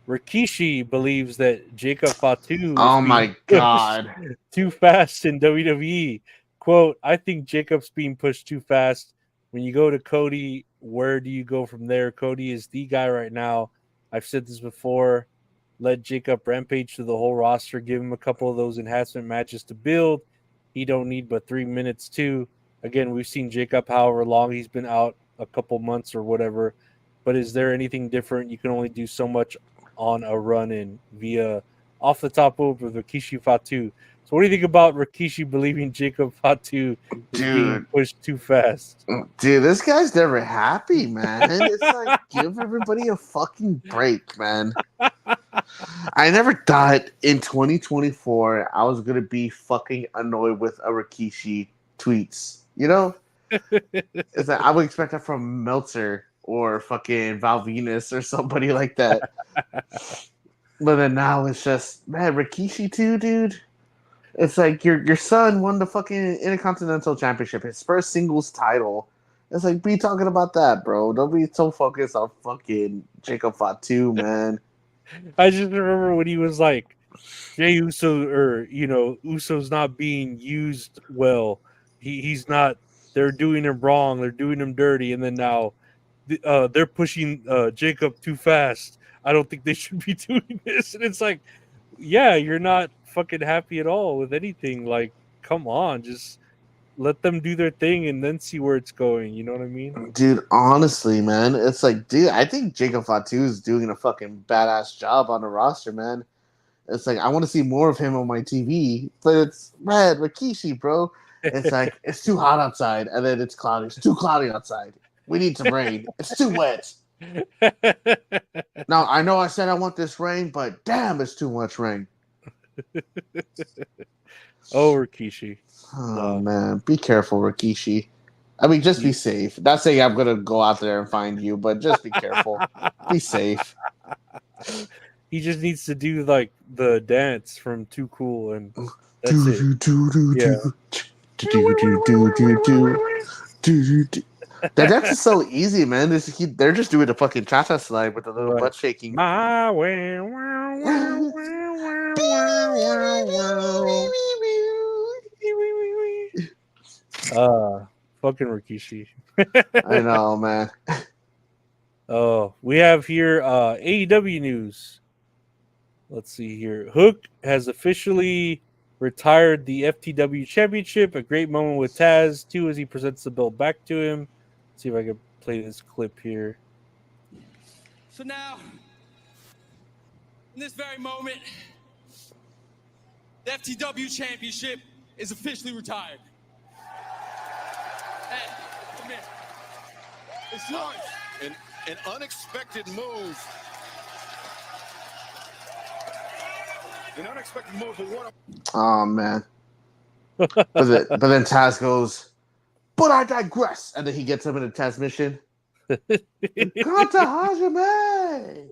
Rikishi believes that Jacob Fatu is Oh being my pushed god, too fast in WWE. Quote, I think Jacob's being pushed too fast. When you go to Cody, where do you go from there? Cody is the guy right now. I've said this before. Let Jacob rampage to the whole roster. Give him a couple of those enhancement matches to build. He don't need but 3 minutes too. Again, we've seen Jacob however long he's been out, a couple months or whatever. But is there anything different? You can only do so much on a run in via off the top rope with Rikishi Fatu. So what do you think about Rikishi believing Jacob Fatu is being dude. pushed too fast? Dude, this guy's never happy, man. It's like give everybody a fucking break, man. I never thought in 2024 I was gonna be fucking annoyed with a Rikishi tweets. It's like I would expect that from Meltzer or fucking Val Venus or somebody like that. But then now it's just man, Rikishi too, dude. It's like your son won the fucking Intercontinental Championship, his first singles title. It's like be talking about that, bro. Don't be so focused on fucking Jacob Fatu, man. I just remember when he was like, Jay Uso, or Uso's not being used well. He's not. They're doing him wrong. They're doing him dirty. And then now, they're pushing Jacob too fast. I don't think they should be doing this. And it's like, yeah, you're not fucking happy at all with anything. Like, come on, just let them do their thing and then see where it's going. You know what I mean? Dude, honestly, man, it's like, dude, I think Jacob Fatu is doing a fucking badass job on the roster, man. It's like I want to see more of him on my TV, but it's red Rikishi, bro. It's like it's too hot outside, and then it's cloudy. It's too cloudy outside. We need some rain. It's too wet. Now I know I said I want this rain, but damn, it's too much rain. Oh, Rikishi. Oh No. man, be careful, Rikishi. I mean, just be safe. Not saying I'm gonna go out there and find you, but just be careful. Be safe. He just needs to do like the dance from Too Cool, and that's Do it. do do do Yeah. do do do do do do do do. That dance is so easy, man. They're just doing the fucking cha-cha slide with the little But butt shaking. my way. Wow, wow, wow, wow, wow, wow. Fucking Rikishi. I know, man. Oh, we have here AEW news. Let's see here. Hook has officially retired the FTW Championship. A great moment with Taz, too, as he presents the belt back to him. Let's see if I can play this clip here. So now, in this very moment, the FTW Championship is officially retired. Hey, come here. It's yours. An unexpected move. An unexpected move for one. Oh man. But then Taz goes, but I digress, and then he gets him in a Taz mission. Kata Hajime!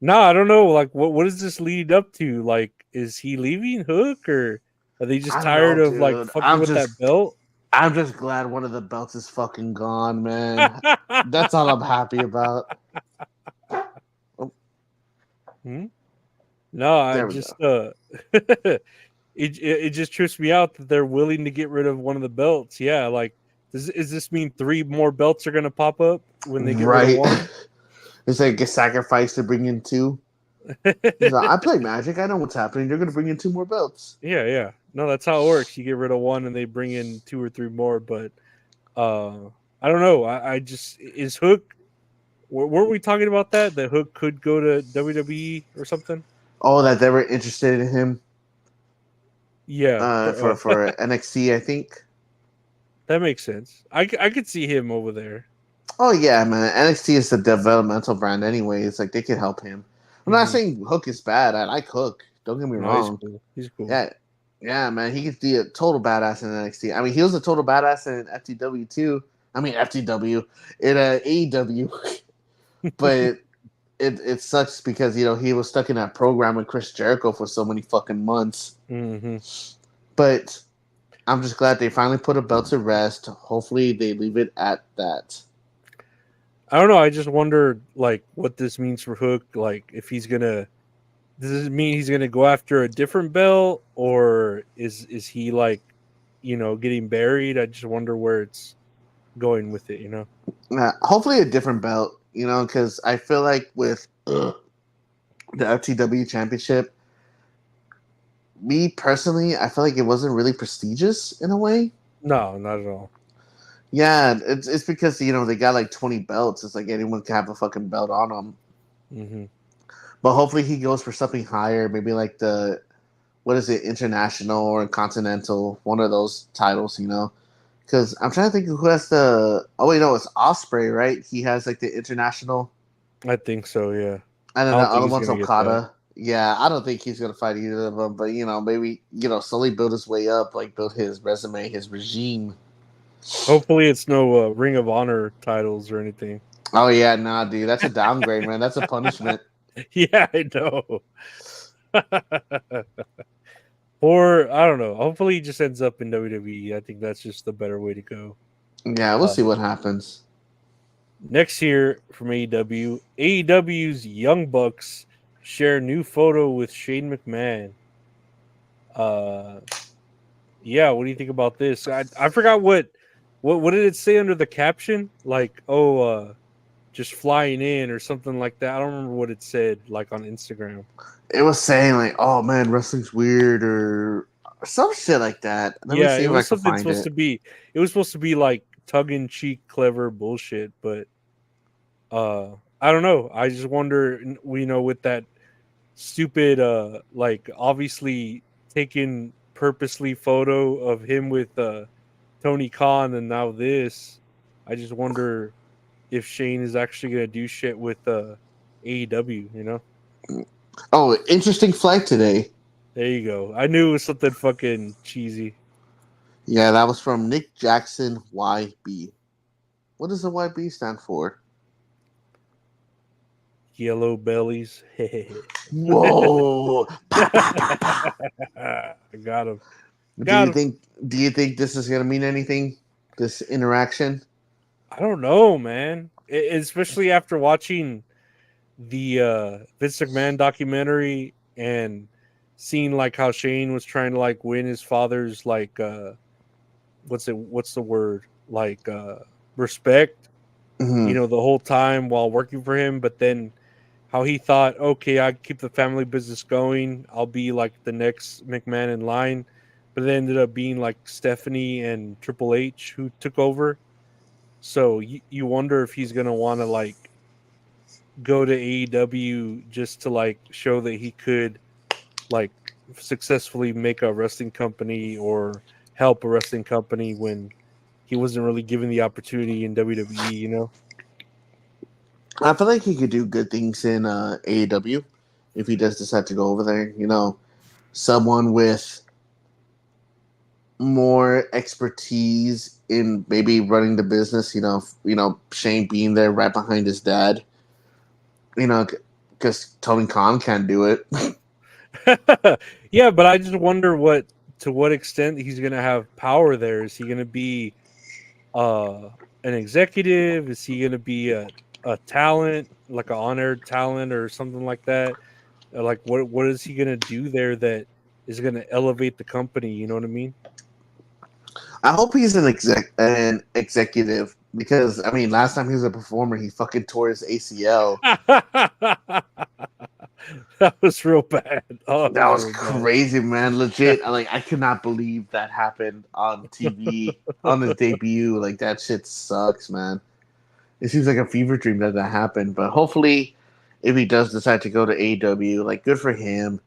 No, I don't know. Like, what is this leading up to? Like, is he leaving Hook, or are they just I don't tired know, of like dude. fucking with that belt? I'm just glad one of the belts is fucking gone, man. That's all I'm happy about. Hmm? No, I There we just go. it just trips me out that they're willing to get rid of one of the belts. Yeah, like does this mean 3 more belts are gonna pop up when they get rid of Right. one? It's like a sacrifice to bring in 2. He's like, I play Magic. I know what's happening. They're going to bring in 2 more belts. Yeah. No, that's how it works. You get rid of one and they bring in 2 or 3 more. But I don't know. I just is Hook. Weren't we talking about that? That Hook could go to WWE or something? Oh, that they were interested in him Yeah, for NXT, I think. that makes sense. I could see him over there. Oh yeah, man. NXT is a developmental brand anyway. It's like they could help him. I'm not saying Hook is bad. I like Hook. Don't get me No, he's wrong. cool. He's cool. Yeah, man. He could be a total badass in NXT. I mean, he was a total badass in FTW too. I mean, FTW in AEW, but it sucks because he was stuck in that program with Chris Jericho for so many fucking months. Mm-hmm. But I'm just glad they finally put a belt to rest. Hopefully, they leave it at that. I don't know. I just wonder, like, what this means for Hook. Like, if he's gonna, does it mean he's gonna go after a different belt, or is he like, getting buried? I just wonder where it's going with it. Hopefully, a different belt. Because I feel like with the FTW Championship, me personally, I feel like it wasn't really prestigious in a way. No, not at all. Yeah, it's because they got like 20 belts. It's like anyone can have a fucking belt on them. Mm-hmm. But hopefully he goes for something higher, maybe like the international or continental, one of those titles. Because I'm trying to think of who has the. Oh wait, no, it's Osprey, right? He has like the international, I think so. Yeah. and I then the don't think other he's one's gonna get that. Okada. Yeah, I don't think he's gonna fight either of them. But maybe slowly build his way up, like build his resume, his regime. Hopefully, it's no Ring of Honor titles or anything. Oh yeah, nah, dude, that's a downgrade, man. That's a punishment. Yeah, I know. Or I don't know. Hopefully, he just ends up in WWE. I think that's just the better way to go. Yeah, we'll see what happens. Next year from AEW, AEW's Young Bucks share new photo with Shane McMahon. Yeah, what do you think about this? I forgot what did it say under the caption? Like, just flying in or something like that. I don't remember what it said, like on Instagram. It was saying like, "Oh man, wrestling's weird" or some shit like that. Let me Yeah, see it if I was can something find supposed it. to be. It was supposed to be like tongue in cheek, clever bullshit. But I don't know. I just wonder. With that stupid, like obviously taken purposely photo of him with Tony Khan, and now this. I just wonder if Shane is actually gonna do shit with AEW. Oh, interesting flight today. There you go. I knew it was something fucking cheesy. Yeah, that was from Nick Jackson YB. What does the YB stand for? Yellow bellies. Whoa! I got him. Got him. Do you think this is gonna mean anything? This interaction? I don't know, man. Especially after watching the Vince McMahon documentary and seeing like how Shane was trying to like win his father's like what's the word, like respect, Mm-hmm. the whole time while working for him, but then how he thought, okay, I keep the family business going, I'll be like the next McMahon in line, but it ended up being like Stephanie and Triple H who took over. So you wonder if he's gonna want to like go to AEW just to like show that he could like successfully make a wrestling company or help a wrestling company when he wasn't really given the opportunity in WWE. I feel like he could do good things in AEW if he does decide to go over there. Someone with more expertise in maybe running the business. Shane being there right behind his dad. Because Tony Khan can't do it. Yeah, but I just wonder to what extent he's gonna have power there. Is he gonna be an executive? Is he gonna be a talent, like an on-air talent or something like that? Like what is he gonna do there that is gonna elevate the company? You know what I mean? I hope he's an executive because I mean, last time he was a performer, he fucking tore his ACL. That was real bad. Oh, That was real bad. crazy, man. Legit. Like, I could not believe that happened on TV on his debut. Like, that shit sucks, man. It seems like a fever dream that happened. But hopefully, if he does decide to go to AEW, like, good for him,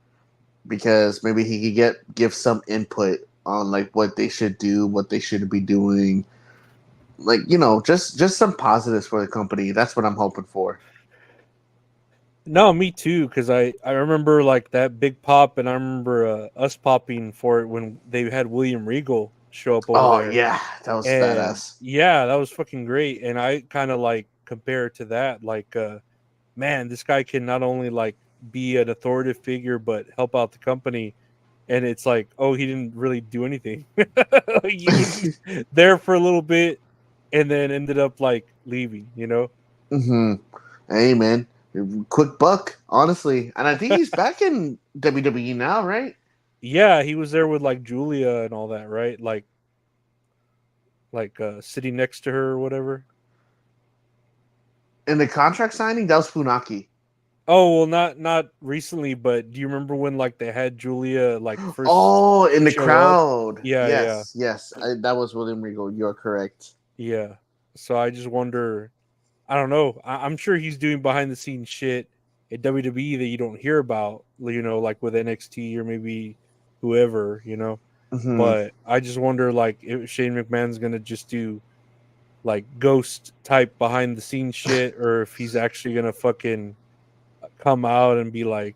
because maybe he could give some input on like what they should do, what they should be doing. Like, just some positives for the company. That's what I'm hoping for. No, me too. Because I remember like that big pop, and I remember us popping for it when they had William Regal show up over Oh there. yeah, that was And badass. yeah, that was fucking great. And I kind of like compare it to that. Like, man, this guy can not only like be an authoritative figure, but help out the company. And it's like, oh, he didn't really do anything. Like, he was just there for a little bit, and then ended up like leaving. Mm-hmm. Hey man, quick buck, honestly, and I think he's back in WWE now, right? Yeah, he was there with like Julia and all that, right? Like sitting next to her or whatever. In the contract signing, that was Funaki. Oh well, not recently, but do you remember when like they had Julia like first Oh, in the show up? crowd. Yeah, yeah, Yes, that was William Regal. You're correct. yeah. So I just wonder. I don't know. I'm sure he's doing behind the scenes shit at WWE that you don't hear about. Like with NXT or maybe whoever. Mm-hmm. But I just wonder, like, if Shane McMahon's gonna just do like ghost type behind the scenes shit, or if he's actually gonna fucking come out and be like,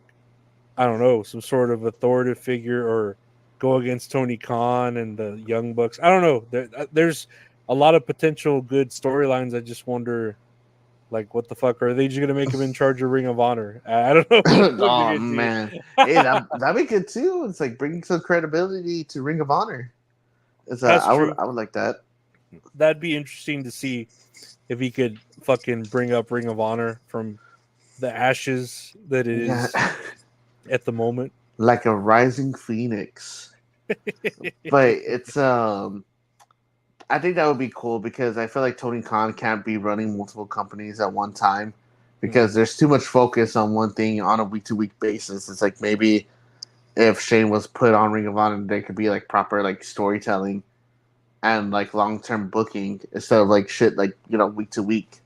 I don't know, some sort of authoritative figure, or go against Tony Khan and the Young Bucks. I don't know. There's a lot of potential good storylines. I just wonder, like, what the fuck are they just gonna make him in charge of Ring of Honor? I don't know what the fuck they're Oh gonna do. man, hey, that'd be good too. It's like bringing some credibility to Ring of Honor. That's I would true. like that. That'd be interesting to see if he could fucking bring up Ring of Honor from the ashes that it Yeah, is at the moment. like a rising phoenix. But it's I think that would be cool because I feel like Tony Khan can't be running multiple companies at one time because Mhm. there's too much focus on one thing on a week to week basis. It's like maybe if Shane was put on Ring of Honor, there could be like proper like storytelling and like long term booking instead of like shit like week to week.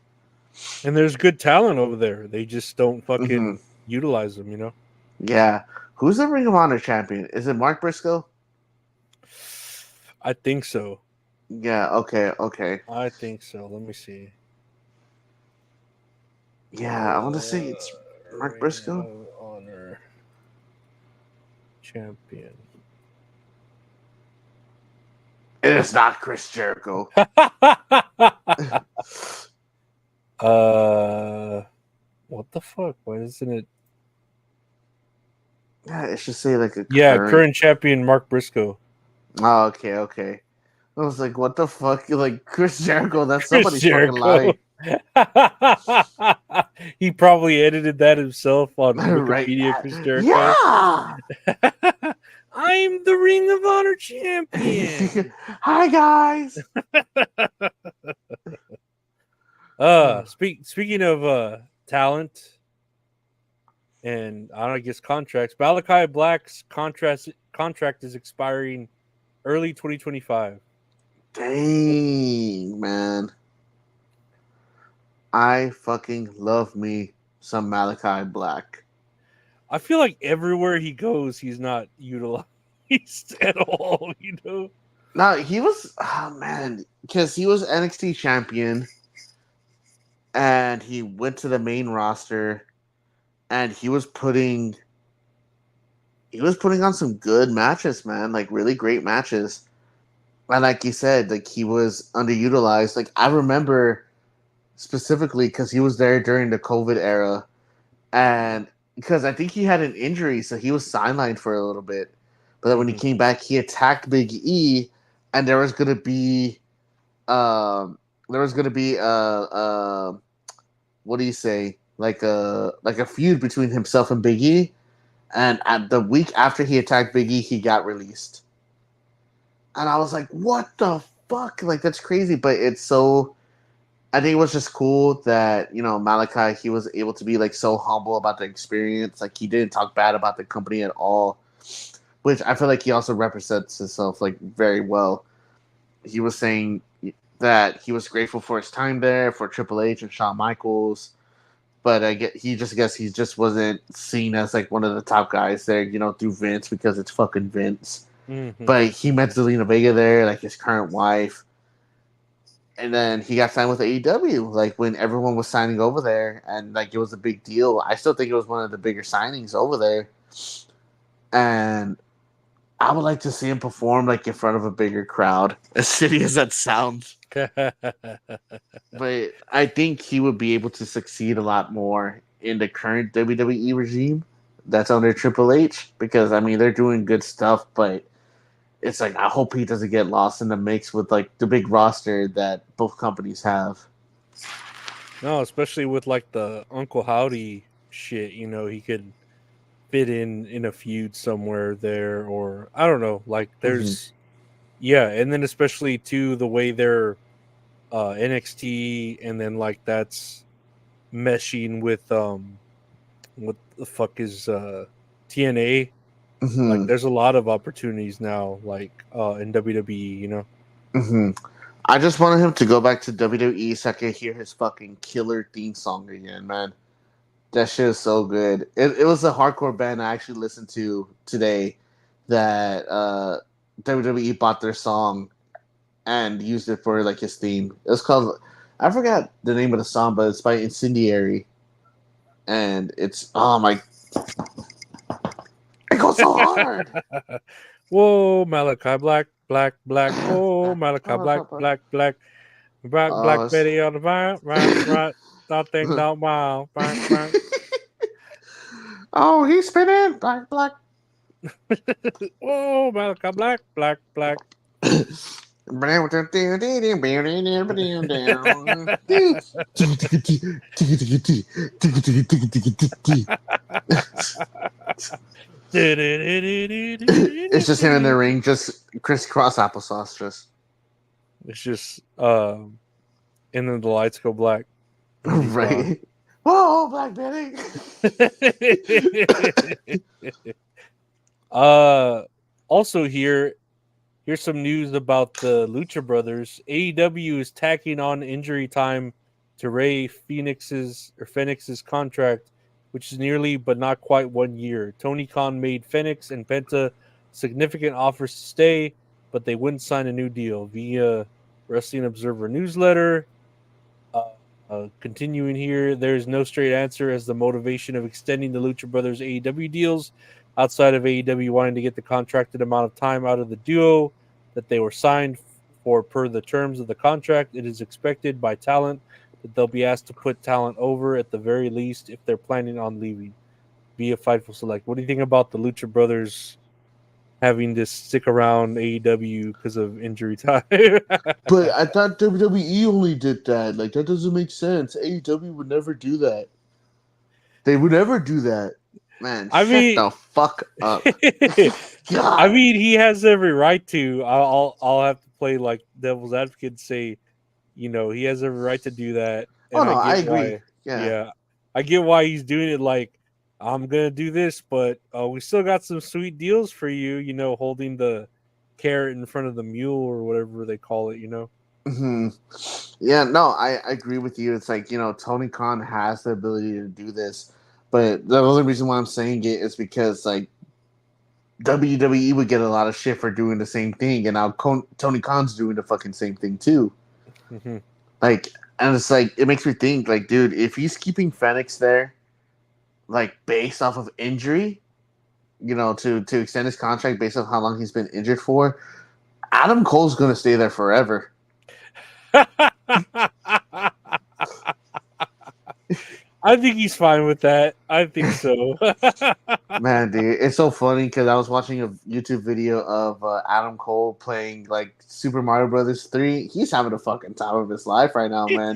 And there's good talent over there. They just don't Hmm. fucking utilize them. Yeah, who's the Ring of Honor champion? Is it Mark Briscoe? I think so. Yeah. Okay. Okay. I think so. Let me see. Yeah, I want to say it's Mark Ring Briscoe. of Honor champion. It is not Chris Jericho. What the fuck? Why isn't it? Yeah, it should say like a Yeah, current. current champion Mark Briscoe. Oh, okay, okay. I was like, what the fuck? Like Chris Jericho? That's Chris somebody's fucking Jericho. lie, He probably edited that himself on right? Wikipedia. Chris Jericho. Yeah. I'm the Ring of Honor champion. Hi guys. Speaking of talent and I guess contracts, Malakai Black's contract is expiring early 2025. Dang, man. I fucking love me some Malachi Black. I feel like everywhere he goes, he's not utilized at all. No, he was man, because he was NXT champion and he went to the main roster and he was putting on some good matches, man, like really great matches. And like you said, like he was underutilized. Like I remember specifically because he was there during the COVID era, and because I think he had an injury, so he was sidelined for a little bit. But then when he Mhm. came back, he attacked Big E, and there was gonna be what do you say, like a feud between himself and Big E. And at the week after he attacked Big E, he got released. And I was like, what the fuck? Like, that's crazy. But it's so I think it was just cool that, Malakai, he was able to be like so humble about the experience. Like he didn't talk bad about the company at all, which I feel like he also represents himself like very well. He was saying that he was grateful for his time there, for Triple H and Shawn Michaels, but guess he just wasn't seen as like one of the top guys there, through Vince because it's fucking Vince. Mm-hmm. But he met Zelina Vega there, like his current wife. And then he got signed with AEW, like when everyone was signing over there, and like it was a big deal. I still think it was one of the bigger signings over there, and I would like to see him perform like in front of a bigger crowd, as shitty as that sounds. But I think he would be able to succeed a lot more in the current WWE regime that's under Triple H, because I mean they're doing good stuff, but it's like I hope he doesn't get lost in the mix with like the big roster that both companies have. No, especially with like the Uncle Howdy shit, he could fit in a feud somewhere there, or I don't know. Like there's yeah, and then especially too the way they're NXT, and then like that's meshing with what the fuck is TNA. Like there's a lot of opportunities now, like in WWE. I just wanted him to go back to WWE so I could hear his fucking killer theme song again, man. That shit is so good. It was a hardcore band I actually listened to today that WWE bought their song and used it for like his theme. It was called, I forgot the name of the song, but it's by Incendiary. And it's, oh my, it goes so hard. Whoa, Malakai Black, Black, Black. Whoa, Malakai Black, Black, Black. Black Betty on the vine, right. That thing down wow. Oh, he's spinning. Black. Oh, Malachi Black, Black. It's just him in the ring, just crisscross applesauce, just. It's just, and then the lights go black. Right. Whoa, Black Betty. Also here's some news about the Lucha Brothers. AEW is tacking on injury time to Rey Fenix's contract, which is nearly but not quite 1 year. Tony Khan made Fenix and Penta significant offers to stay, but they wouldn't sign a new deal. Via Wrestling Observer newsletter. Continuing here, there is no straight answer as the motivation of extending the Lucha Brothers AEW deals outside of AEW wanting to get the contracted amount of time out of the duo that they were signed for per the terms of the contract. It is expected by talent that they'll be asked to put talent over at the very least if they're planning on leaving via Fightful Select. What do you think about the Lucha Brothers having to stick around AEW because of injury time? But I thought WWE only did that. Like, that doesn't make sense. AEW would never do that. They would never do that. Man, shut the fuck up. I mean, he has every right to. I'll have to play like devil's advocate and say, he has every right to do that. And I agree. Yeah, I get why he's doing it. Like, I'm gonna do this, but we still got some sweet deals for you. Holding the carrot in front of the mule or whatever they call it. Mm-hmm. Yeah, no, I agree with you. It's like, Tony Khan has the ability to do this, but the only reason why I'm saying it is because like WWE would get a lot of shit for doing the same thing, and now Tony Khan's doing the fucking same thing too. Mm-hmm. Like, and it's like it makes me think, like, dude, if he's keeping Fenix there, like based off of injury, to extend his contract based on how long he's been injured for, Adam Cole's gonna stay there forever. I think he's fine with that. I think so. Man, dude, it's so funny because I was watching a YouTube video of Adam Cole playing like Super Mario Brothers 3. He's having a fucking time of his life right now, man.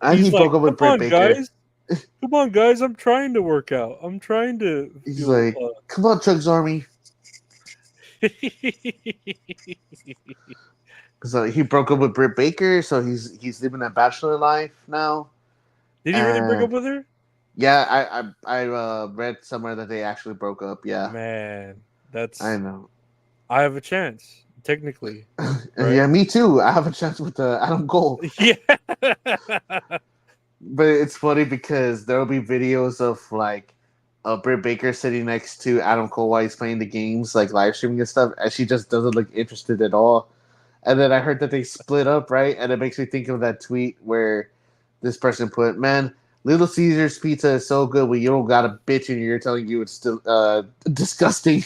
And he broke up with Britt Baker. Guys. Come on, guys! I'm trying to work out. I'm trying to. He's like, "Come on, Chuck's Army." So he broke up with Britt Baker, so he's living a bachelor life now. Did he really break up with her? Yeah, I read somewhere that they actually broke up. Yeah, Man, I that's know. I have a chance technically, Yeah, right? me too. I have a chance with Adam Cole, Yeah. but it's funny because there will be videos of like Britt Baker sitting next to Adam Cole while he's playing the games, like live streaming and stuff, and she just doesn't look interested at all. And then I heard that they split up, right? And it makes me think of that tweet where this person put, "Man, Little Caesars pizza is so good when you don't got a bitch in your ear telling you it's still disgusting."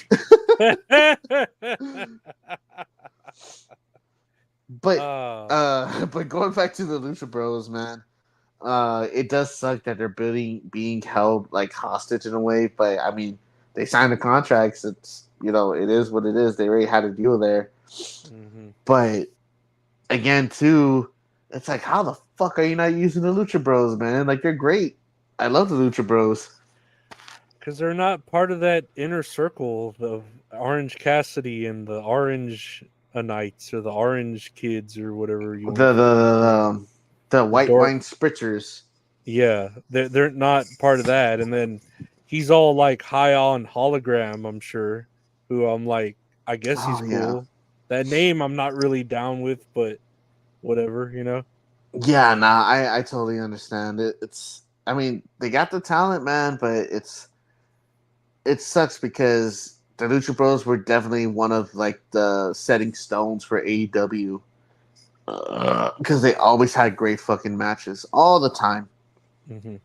but uh, but going back to the Lucha Bros, man, it does suck that they're being held like hostage in a way. But I mean, they signed the contracts. It's it is what it is. They already had a deal there. mhm. But again, too, it's like, how the fuck are you not using the Lucha Bros, man? Like, they're great. I love the Lucha Bros. Because they're not part of that inner circle of Orange Cassidy and the Orange Knights or the Orange Kids or whatever you want The to the fucking call them. the The white dork. wine spritzers. Yeah, they're not part of that. And then he's all like high on hologram, I'm sure. Who I'm like, I guess he's Oh yeah, cool. That name I'm not really down with, but whatever, you know. yeah. Nah, I totally understand it. It's I mean they got the talent, man, but it sucks because the Lucha Bros were definitely one of like the setting stones for AEW because they always had great fucking matches all the time. Hmm.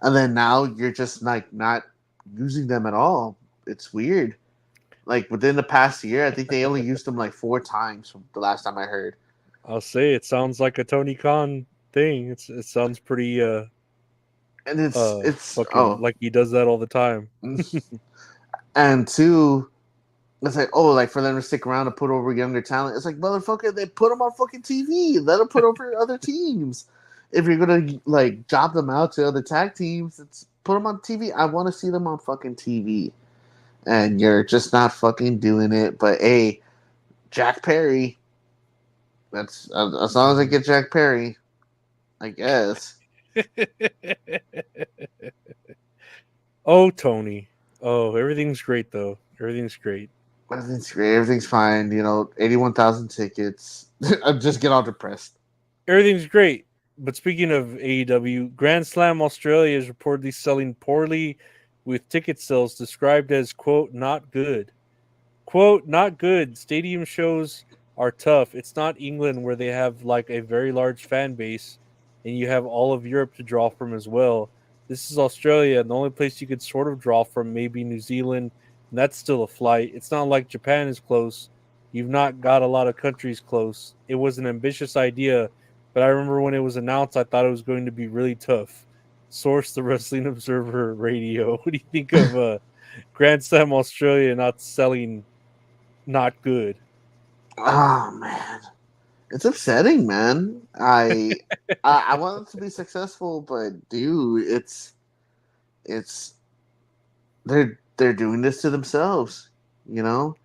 And then now you're just like not using them at all. It's weird. Like within the past year, I think they only used them like 4 times from the last time I heard. I'll say it sounds like a Tony Khan thing. It sounds pretty And it's fucking like he does that all the time. and two, it's like like for them to stick around and put over younger talent. It's like motherfucker, they put them on fucking TV. Let them put over other teams. If you're gonna like job them out to other tag teams, it's put them on TV. I want to see them on fucking TV. And you're just not fucking doing it. But hey, Jack Perry. That's as long as I Mhm. get Jack Perry, I guess. Oh, Tony. Oh, everything's great though. Everything's great. Everything's great. Everything's fine. 81,000 tickets. I'm just get all depressed. Everything's great. But speaking of AEW, Grand Slam Australia is reportedly selling poorly with ticket sales described as, quote, not good. Quote, not good. Stadium shows are tough. It's not England where they have like a very large fan base and you have all of Europe to draw from as well. This is Australia, and the only place you could sort of draw from may be New Zealand, and that's still a flight. It's not like Japan is close. You've not got a lot of countries close. It was an ambitious idea, but I remember when it was announced, I thought it was going to be really tough. Source the Wrestling Observer Radio. What do you think of Grand Slam Australia not selling not good? Oh man, it's upsetting, man. I want it to be successful, but dude, it's they're doing this to themselves. You know.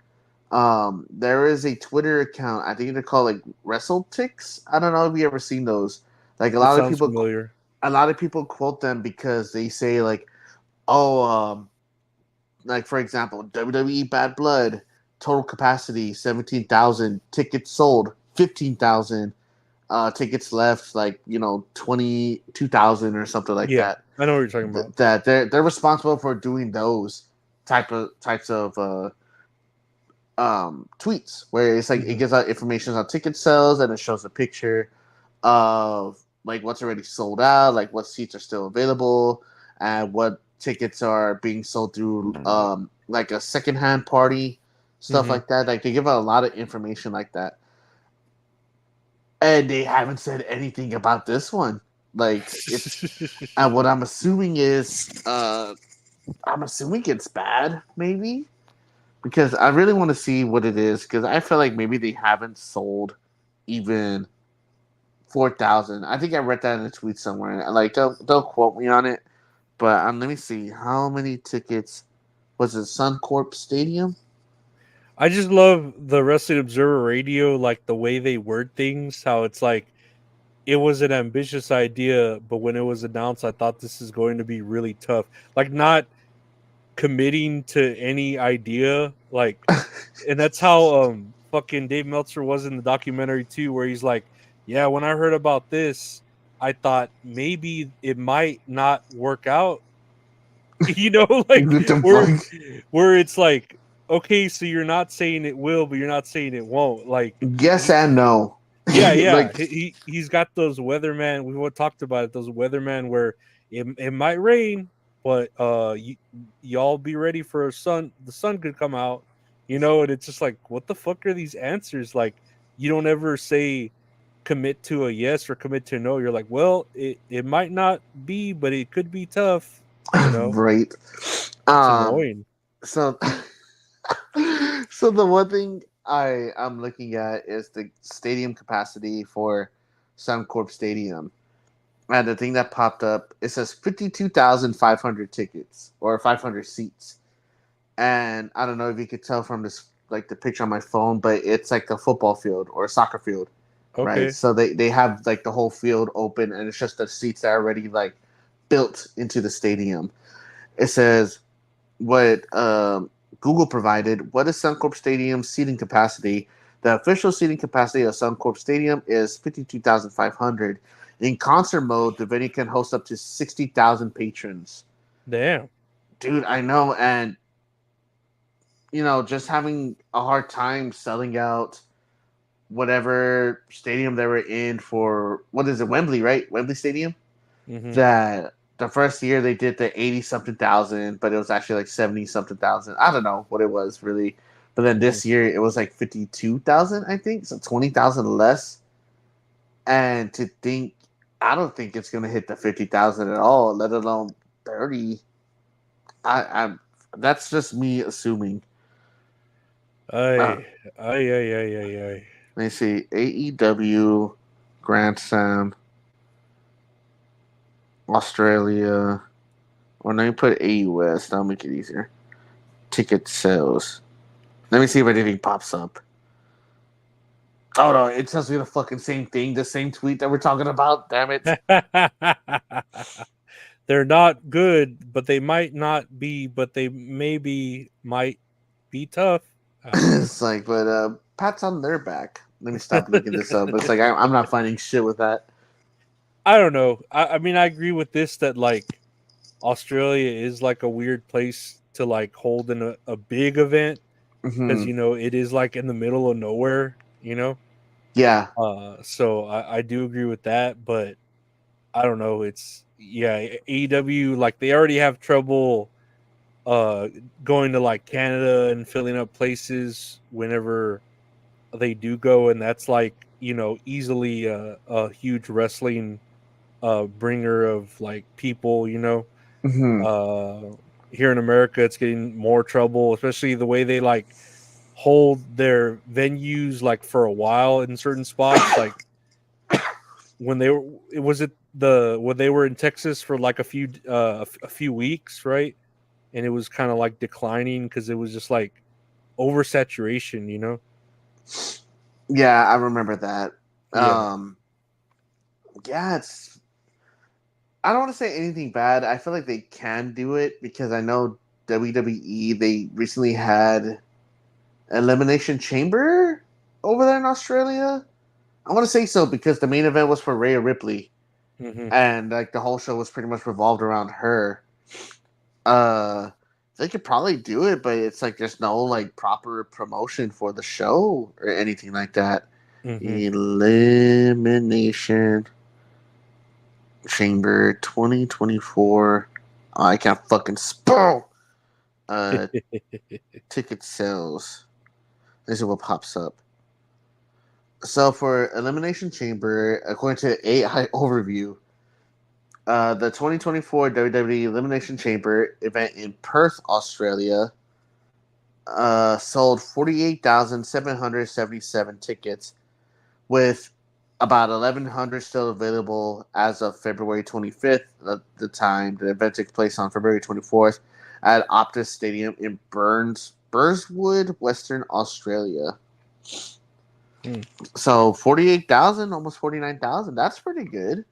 There is a Twitter account. I think they're called like WrestleTix. I don't know if you ever seen those. Like It sounds familiar. a lot of people quote them because they say like, oh, like for example, WWE Bad Blood, total capacity 17,000, tickets sold 15,000, tickets left like 22,000 or something like Yeah, that. I know what you're talking about. That they're responsible for doing those types of tweets where it's like it Mhm. gives out information on ticket sales and it shows a picture of like what's already sold out, like what seats are still available, and what tickets are being sold through like a secondhand party, stuff Mhm. like that. Like they give out a lot of information like that, and they haven't said anything about this one. Like it's and what I'm assuming is I'm assuming it's bad, maybe because I really want to see what it is because I feel like maybe they haven't sold even 4,000. I think I read that in a tweet somewhere. Like don't quote me on it, but let me see how many tickets was it Suncorp Stadium? I just love the Wrestling Observer Radio, like the way they word things. How it's like it was an ambitious idea, but when it was announced, I thought this is going to be really tough. Like not committing to any idea, like, and that's how fucking Dave Meltzer was in the documentary too, where he's like, yeah, when I heard about this, I thought maybe it might not work out. Like What the where fuck? it's like, okay, so you're not saying it will, but you're not saying it won't. Like Yes and no. yeah. Like He's got those weatherman. We talked about it. Those weatherman where it might rain, but y'all be ready for the sun could come out, and it's just like, what the fuck are these answers? Like, you don't ever say commit to a yes or commit to a no. You're like, well, it might not be, but it could be tough. right. It's Um. annoying. So, so the one thing I'm looking at is the stadium capacity for Suncorp Stadium, and the thing that popped up, it says 52,500 tickets or 500 seats, and I don't know if you could tell from this like the picture on my phone, but it's like a football field or a soccer field, right? Okay. So they have like the whole field open, and it's just the seats that are already like built into the stadium. It says what Google provided. What is Suncorp Stadium's seating capacity? The official seating capacity of Suncorp Stadium is 52,500. In concert mode, the venue can host up to 60,000 patrons. Damn. Dude, I know, and just having a hard time selling out whatever stadium they were in for, what is it, Wembley, right? Wembley Stadium? Hmm. That the first year they did the 80 something thousand, but it was actually like 70 something thousand. I don't know what it was really. But then Hmm. this year it was like 52,000, I think. So 20,000 less. And I don't think it's going to hit the 50,000 at all, let alone 30. I That's just me assuming. Uh, Ay, ay, ay, ay, ay, ay. Let me see. AEW Grand Slam, Australia. Or let me put AUS. That'll make it easier. Ticket sales. Let me see if anything pops up. Oh no, it tells me the fucking same thing, the same tweet that we're talking about. Damn it. They're not good, but they might not be, but they maybe might be tough. I don't know. It's like, but pats on their back. Let me stop looking this up. It's like I'm not finding shit with that. I don't know. I mean, I agree with this that like Australia is like a weird place to like hold in a big event because Hmm. it is like in the middle of nowhere. Yeah. So I do agree with that, but I don't know. It's AEW, like they already have trouble uh going to like Canada and filling up places whenever they do go, and that's like easily a huge wrestling bringer of like people. Hmm. uh Here in America it's getting more trouble, especially the way they like hold their venues like for a while in certain spots, like when they were was it the when they were in Texas for like a few weeks, right? And it was kind of like declining because it was just like oversaturation. Yeah, I remember that. Yeah. Um, yeah, it's. I don't want to say anything bad. I feel like they can do it because I know WWE. They recently had Elimination Chamber over there in Australia. I want to say so because the main event was for Rhea Ripley, Hmm. and like the whole show was pretty much revolved around her. Uh, they could probably do it, but it's like there's no like proper promotion for the show or anything like that. Hmm. Elimination Chamber 2024. Oh, I can't fucking spell. Uh, Ticket sales. This is what pops up. So for Elimination Chamber, according to AI Overview, the 2024 WWE Elimination Chamber event in Perth, Australia, sold 48,777 tickets, with about 1,100 still available as of February 25th. The time the event took place on February 24th at Optus Stadium in Burns, Burswood, Western Australia. Hmm. So 48,000, almost 49,000. That's pretty good.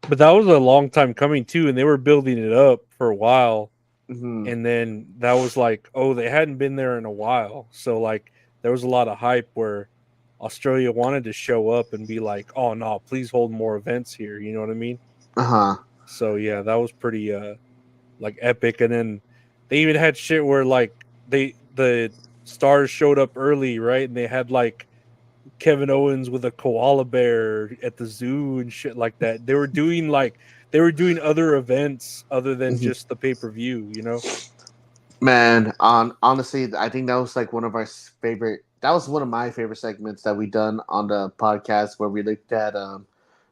But that was a long time coming too, and they were building it up for a while. Mm-hmm. And then that was like, oh, they hadn't been there in a while. So like there was a lot of hype where Australia wanted to show up and be like, oh no, please hold more events here. You know what I mean? Uh-huh. So yeah, that was pretty like epic. And then they even had shit where like the stars showed up early, right? And they had like Kevin Owens with a koala bear at the zoo and shit like that. They were doing other events other than Mhm. just the pay-per-view, you know? Man, honestly, I think that was like one of our favorite. That was one of my favorite segments that we done on the podcast where we looked at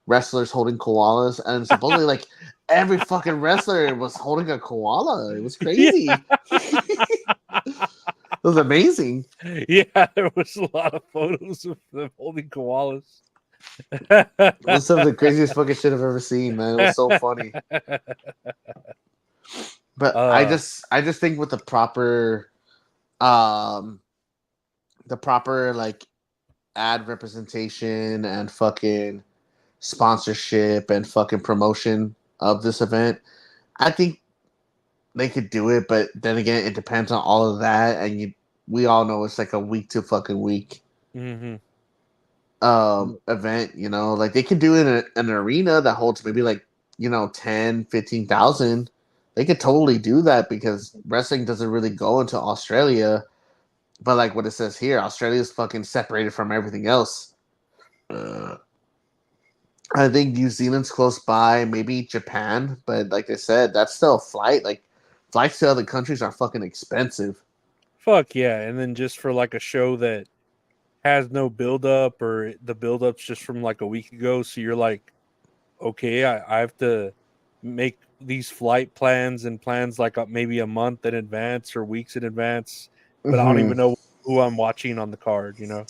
wrestlers holding koalas, and supposedly like every fucking wrestler was holding a koala. It was Yeah. crazy. It was amazing. Yeah, there was a lot of photos of them holding koalas. It was some of the craziest fucking shit I've ever seen, man. It was so funny. But uh I just think with um the proper like ad representation and fucking sponsorship and fucking promotion of this event, I think they could do it, but then again, it depends on all of that, and we all know it's like a week to fucking week mhm. event, you know, like they could do it in an arena that holds maybe like, you know, 10, 15,000. They could totally do that because wrestling doesn't really go into Australia, but like what it says here, Australia is fucking separated from everything else. I think New Zealand's close by, maybe Japan, but like I said, that's still a flight. Like flights to other countries are fucking expensive. Fuck yeah. And then just for like a show that has no build up or the build up's just from like a week ago, so you're like, okay, I have to make these flight plans and plans like maybe a month in advance or weeks in advance, but I don't Mm-hmm. even know who I'm watching on the card, you know?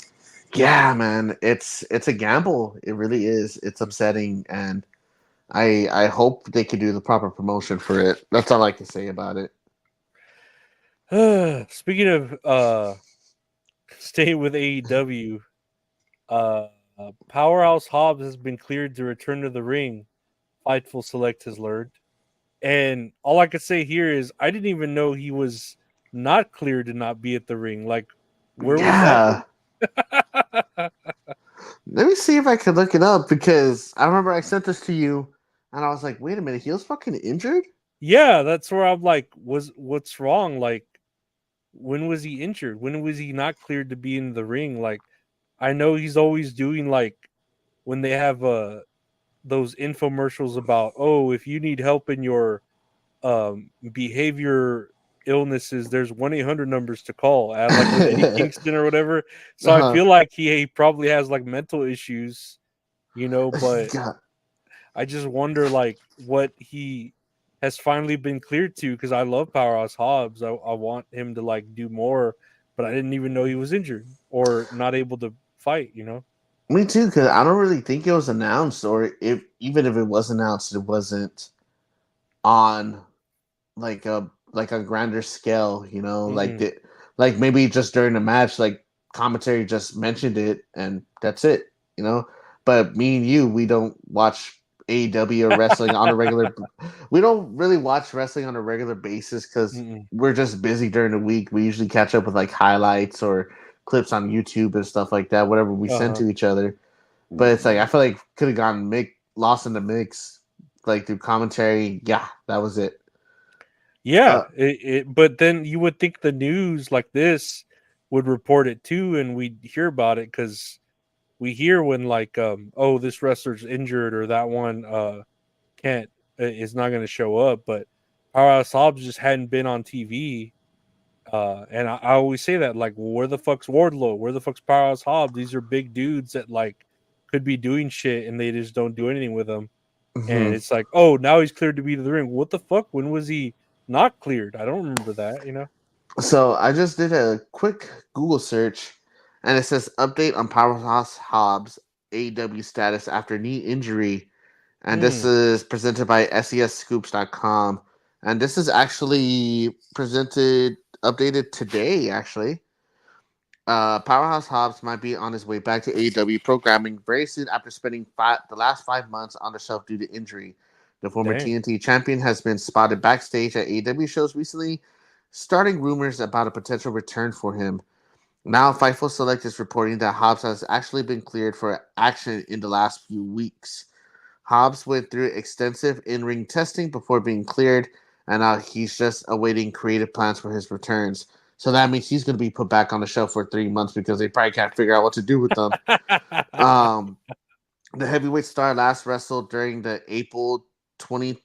Yeah, man, it's a gamble. It really is. It's upsetting, and I hope they could do the proper promotion for it. That's all I can say about it. Speaking of staying with AEW, uh, Powerhouse Hobbs has been cleared to return to the ring. Fightful Select has learned. And all I could say here is I didn't even know he was not cleared to not be at the ring. Like, where was that? Yeah, let me see if I can look it up because I remember I sent this to you, and I was like, wait a minute, he was fucking injured. Yeah, that's where I'm like, what's wrong? Like, when was he injured? When was he not cleared to be in the ring? Like, I know he's always doing like when they have those infomercials about, oh, if you need help in your behavior illnesses, there's 1-800 numbers to call at, like with Eddie Kingston or whatever. So I Uh-huh. feel like he probably has like mental issues, you know, but God. I just wonder like what he has finally been cleared to, because I love Powerhouse Hobbs. I want him to like do more, but I didn't even know he was injured or not able to fight, you know? Me too, because I don't really think it was announced, or if even if it was announced, it wasn't on like a grander scale, you know, like Mm-mm. the like maybe just during the match, like commentary just mentioned it and that's it, you know. But me and you, we don't watch AEW or wrestling on a regular. We don't really watch wrestling on a regular basis because Mm-mm. we're just busy during the week. We usually catch up with like highlights or clips on YouTube and stuff like that, whatever we send Uh-huh. to each other. But it's like I feel like could have gotten lost in the mix, like through commentary. Yeah, that was it. Yeah, Uh, but then you would think the news like this would report it too, and we'd hear about it because we hear when like, oh, this wrestler's injured or that one can't is not going to show up. But Powerhouse Hobbs just hadn't been on TV, and I always say that, like, well, where the fuck's Wardlow? Where the fuck's Powerhouse Hobbs? These are big dudes that like could be doing shit, and they just don't do anything with them. And mhm. it's like, oh, now he's cleared to be to the ring. What the fuck? When was he not cleared? I don't remember that, you know? So I just did a quick Google search, and it says update on Powerhouse Hobbs AEW status after knee injury, and this Mm, is presented by SESscoops.com, and this is actually presented updated today, actually. Powerhouse Hobbs might be on his way back to AEW programming very soon after spending the last 5 months on the shelf due to injury. The former Dang. TNT champion has been spotted backstage at AEW shows recently, starting rumors about a potential return for him. Now, Fightful Select is reporting that Hobbs has actually been cleared for action in the last few weeks. Hobbs went through extensive in-ring testing before being cleared, and now he's just awaiting creative plans for his returns. So that means he's going to be put back on the shelf for 3 months because they probably can't figure out what to do with them. Um, the heavyweight star last wrestled during the April 20.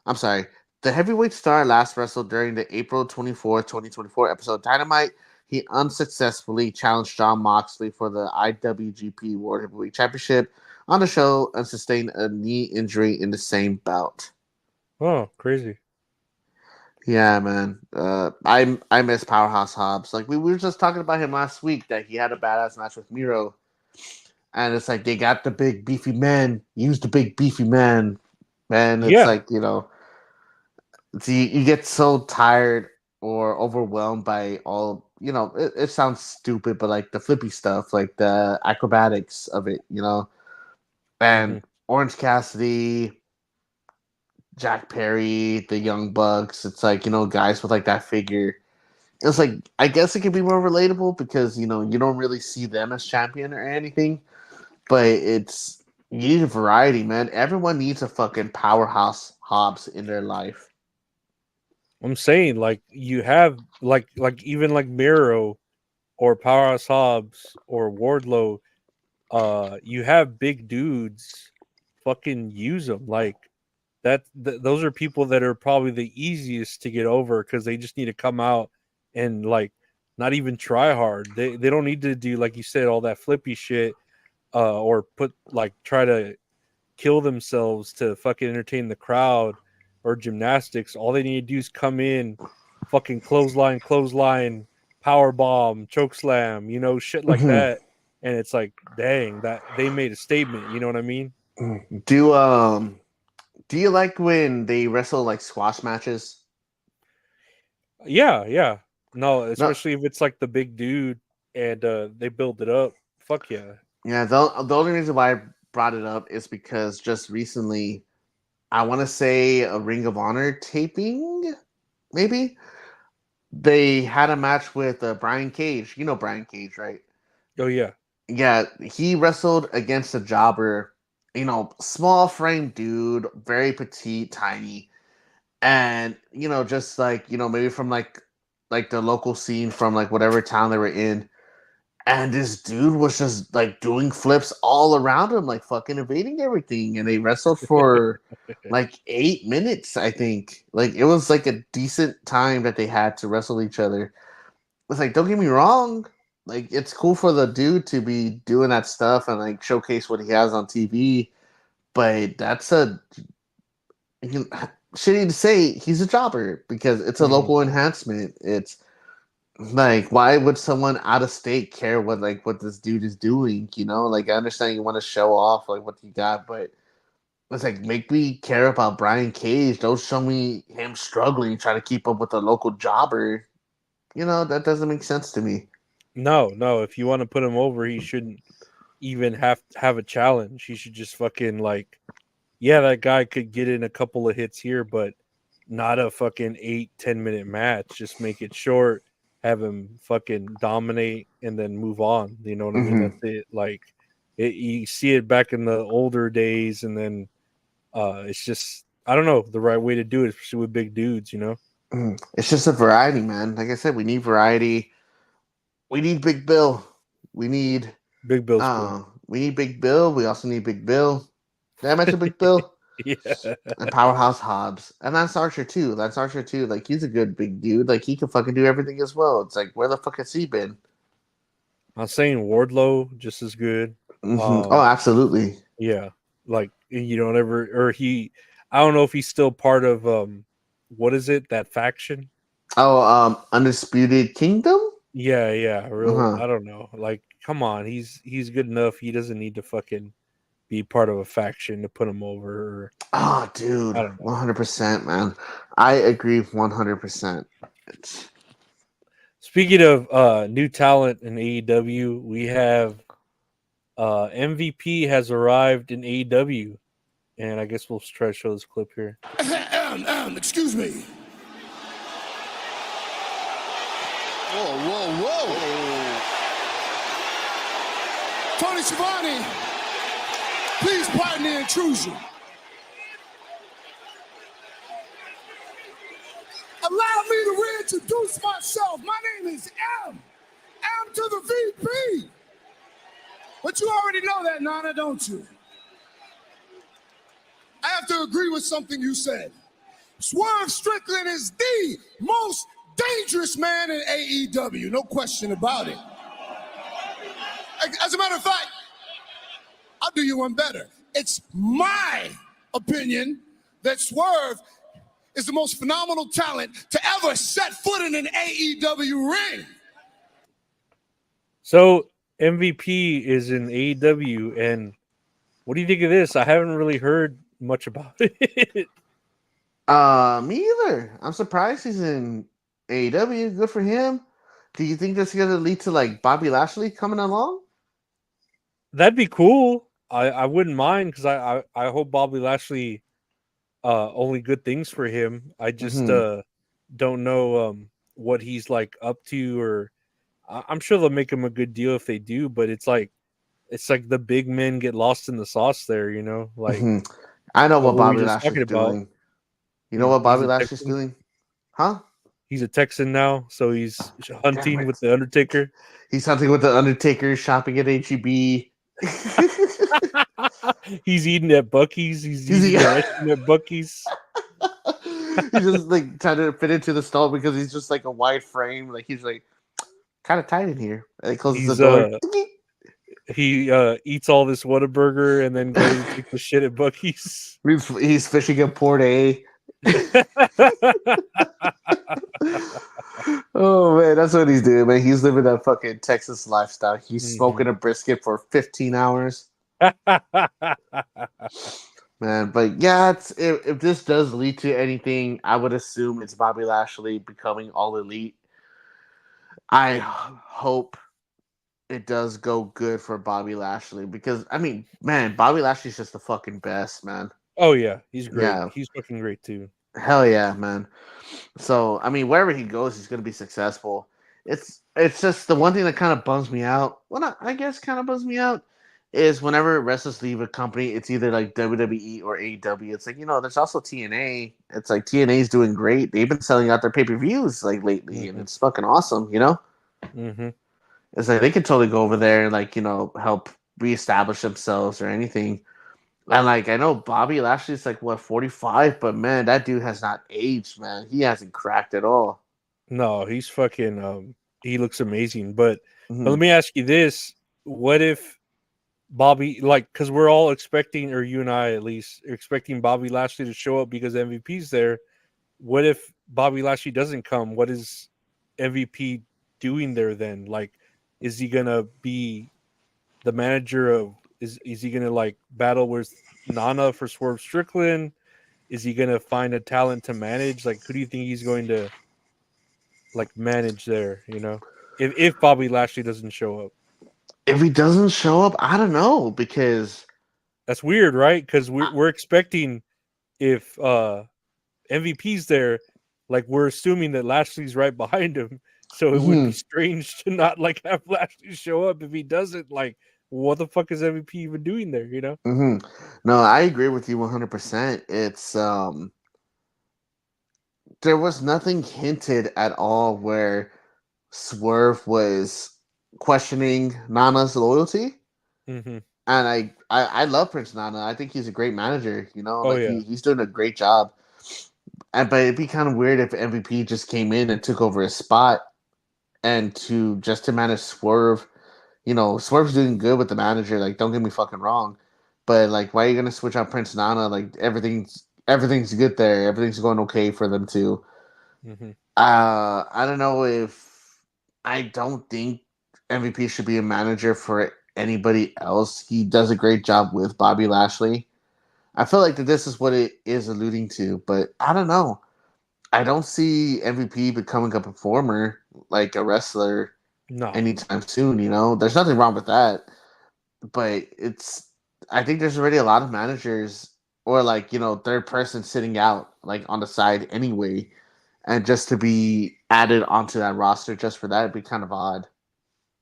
I'm sorry. The heavyweight star last wrestled during the April 24th, 2024 episode Dynamite. He unsuccessfully challenged Jon Moxley for the IWGP World Heavyweight Championship on the show and sustained a knee injury in the same bout. Oh, crazy. Yeah, man. I miss Powerhouse Hobbs. Like we were just talking about him last week that he had a badass match with Miro, and it's like they got the big beefy man. Use the big beefy man, man. It's Yeah. like you get so tired or overwhelmed by all. It sounds stupid, but like the flippy stuff, like the acrobatics of it, and Orange Cassidy. Jack Perry, the Young Bucks. It's like, guys with like that figure. It's like, I guess it could be more relatable because, you don't really see them as champion or anything, but you need a variety, man. Everyone needs a fucking Powerhouse Hobbs in their life. I'm saying, like, you have like even like Miro or Powerhouse Hobbs or Wardlow, you have big dudes, fucking use them. Like those are people that are probably the easiest to get over because they just need to come out and like not even try hard. They don't need to do, like you said, all that flippy shit, or try to kill themselves to fucking entertain the crowd or gymnastics. All they need to do is come in, fucking clothesline, power bomb, choke slam, shit like that. And it's like, dang, that they made a statement. You know what I mean? Do you like when they wrestle like squash matches? Yeah. No, No, especially if it's like the big dude and they build it up. Fuck yeah. yeah. The only reason why I brought it up is because just recently, I want to say a Ring of Honor taping, maybe they had a match with Brian Cage. You know Brian Cage, right? Oh yeah. Yeah, he wrestled against a jobber. Small frame dude, very petite, tiny, and just like maybe from like the local scene from like whatever town they were in. And this dude was just like doing flips all around him, like fucking evading everything. And they wrestled for like 8 minutes, I think. Like it was like a decent time that they had to wrestle each other. It's like, don't get me wrong, like it's cool for the dude to be doing that stuff and like showcase what he has on TV, but that's shitty to say he's a jobber because it's a local enhancement. It's like, why would someone out of state care what this dude is doing? Like I understand you want to show off like what you got, but it's like make me care about Brian Cage. Don't show me him struggling trying to keep up with a local jobber. That doesn't make sense to me. No. If you want to put him over, he shouldn't even have a challenge. He should just fucking like, yeah, that guy could get in a couple of hits here, but not a fucking 8-10 minute match. Just make it short, have him fucking dominate, and then move on. You know what I mean? That's it. Like you see it back in the older days, and then it's just, I don't know, the right way to do it, especially with big dudes. It's just a variety, man. Like I said, we need variety. We need Big Bill. We need Big Bill's cool. We need Big Bill. We also need Big Bill. Did I mention Big Bill? Yeah. And Powerhouse Hobbs. And Lance Archer too. Like he's a good big dude. Like he can fucking do everything as well. It's like, where the fuck has he been? I'm saying Wardlow just as good. Oh, absolutely. Yeah. Like you don't ever, or I don't know if he's still part of what is it, that faction? Oh, Undisputed Kingdom? Yeah, I don't know. Like, come on, he's good enough. He doesn't need to fucking be part of a faction to put him over. Oh, dude, I don't know. 100%, man. I agree 100%. Speaking of new talent in AEW, we have MVP has arrived in AEW, and I guess we'll try to show this clip here. Excuse me. Whoa. Tony Schiavone, please pardon the intrusion. Allow me to reintroduce myself. My name is M. M to the VP. But you already know that, Nana, don't you? I have to agree with something you said. Swerve Strickland is the most dangerous man in AEW. No question about it. As a matter of fact, I'll do you one better. It's my opinion that Swerve is the most phenomenal talent to ever set foot in an AEW ring. So MVP is in AEW, and what do you think of this? I haven't really heard much about it. Me either. I'm surprised he's in AEW. Good for him. Do you think that's going to lead to like Bobby Lashley coming along? That'd be cool. I wouldn't mind because I hope Bobby Lashley only good things for him. I just don't know what he's like up to, or I'm sure they'll make him a good deal if they do, but it's like the big men get lost in the sauce there, you know? Like I know what were we Bobby just talking Lashley's about? doing. You know what Bobby He's a Lashley's Texan. doing? Huh? He's a Texan now, so he's hunting it. with the Undertaker. He's hunting with the Undertaker, shopping at HEB. He's eating at Bucky's. He's eating the ice cream at Bucky's. He's just like trying to fit into the stall because he's just like a wide frame. Like he's like kind of tight in here. And he closes the door. He eats all this Whataburger and then goes and takes the shit at Bucky's. He's fishing at Port A. Oh man, that's what he's doing, man. He's living that fucking Texas lifestyle. He's smoking a brisket for 15 hours. Man, but yeah, if this does lead to anything, I would assume it's Bobby Lashley becoming all elite. I hope it does go good for Bobby Lashley because I mean, man, Bobby Lashley's just the fucking best, man. Oh yeah, he's great. Yeah. He's fucking great too. Hell yeah, man. So I mean, wherever he goes, he's gonna be successful. It's just the one thing that kind of bums me out. Well, I guess kind of bums me out is whenever wrestlers leave a company, it's either like WWE or AEW. It's like, you know, there's also TNA. It's like TNA's doing great. They've been selling out their pay-per-views like lately, and it's fucking awesome, you know? It's like they could totally go over there and like, you know, help reestablish themselves or anything. And like I know Bobby Lashley's like what 45, but man, that dude has not aged, man. He hasn't cracked at all. No, he's fucking he looks amazing. But let me ask you this. What if Bobby, like, because we're all expecting, or you and I at least, are expecting Bobby Lashley to show up because MVP's there. What if Bobby Lashley doesn't come? What is MVP doing there then? Like, is he gonna be the manager of? Is he gonna like battle with Nana for Swerve Strickland? Is he gonna find a talent to manage? Like, who do you think he's going to like manage there? You know, if Bobby Lashley doesn't show up. If he doesn't show up, I don't know because that's weird, right? Because we're expecting if MVP's there, like we're assuming that Lashley's right behind him, so it would be strange to not like have Lashley show up if he doesn't. Like, what the fuck is MVP even doing there? You know? No, I agree with you 100%. It's there was nothing hinted at all where Swerve was questioning Nana's loyalty. And I love Prince Nana. I think he's a great manager. You know, he's doing a great job. But it'd be kind of weird if MVP just came in and took over his spot, and to manage Swerve. You know, Swerve's doing good with the manager. Like, don't get me fucking wrong, but like, why are you gonna switch out Prince Nana? Like, everything's good there. Everything's going okay for them too. I don't know if I don't think MVP should be a manager for anybody else. He does a great job with Bobby Lashley. I feel like that this is what it is alluding to, but I don't know. I don't see MVP becoming a performer like a wrestler No. anytime soon. There's nothing wrong with that, but I think there's already a lot of managers or like third person sitting out like on the side anyway, and just to be added onto that roster just for that would be kind of odd.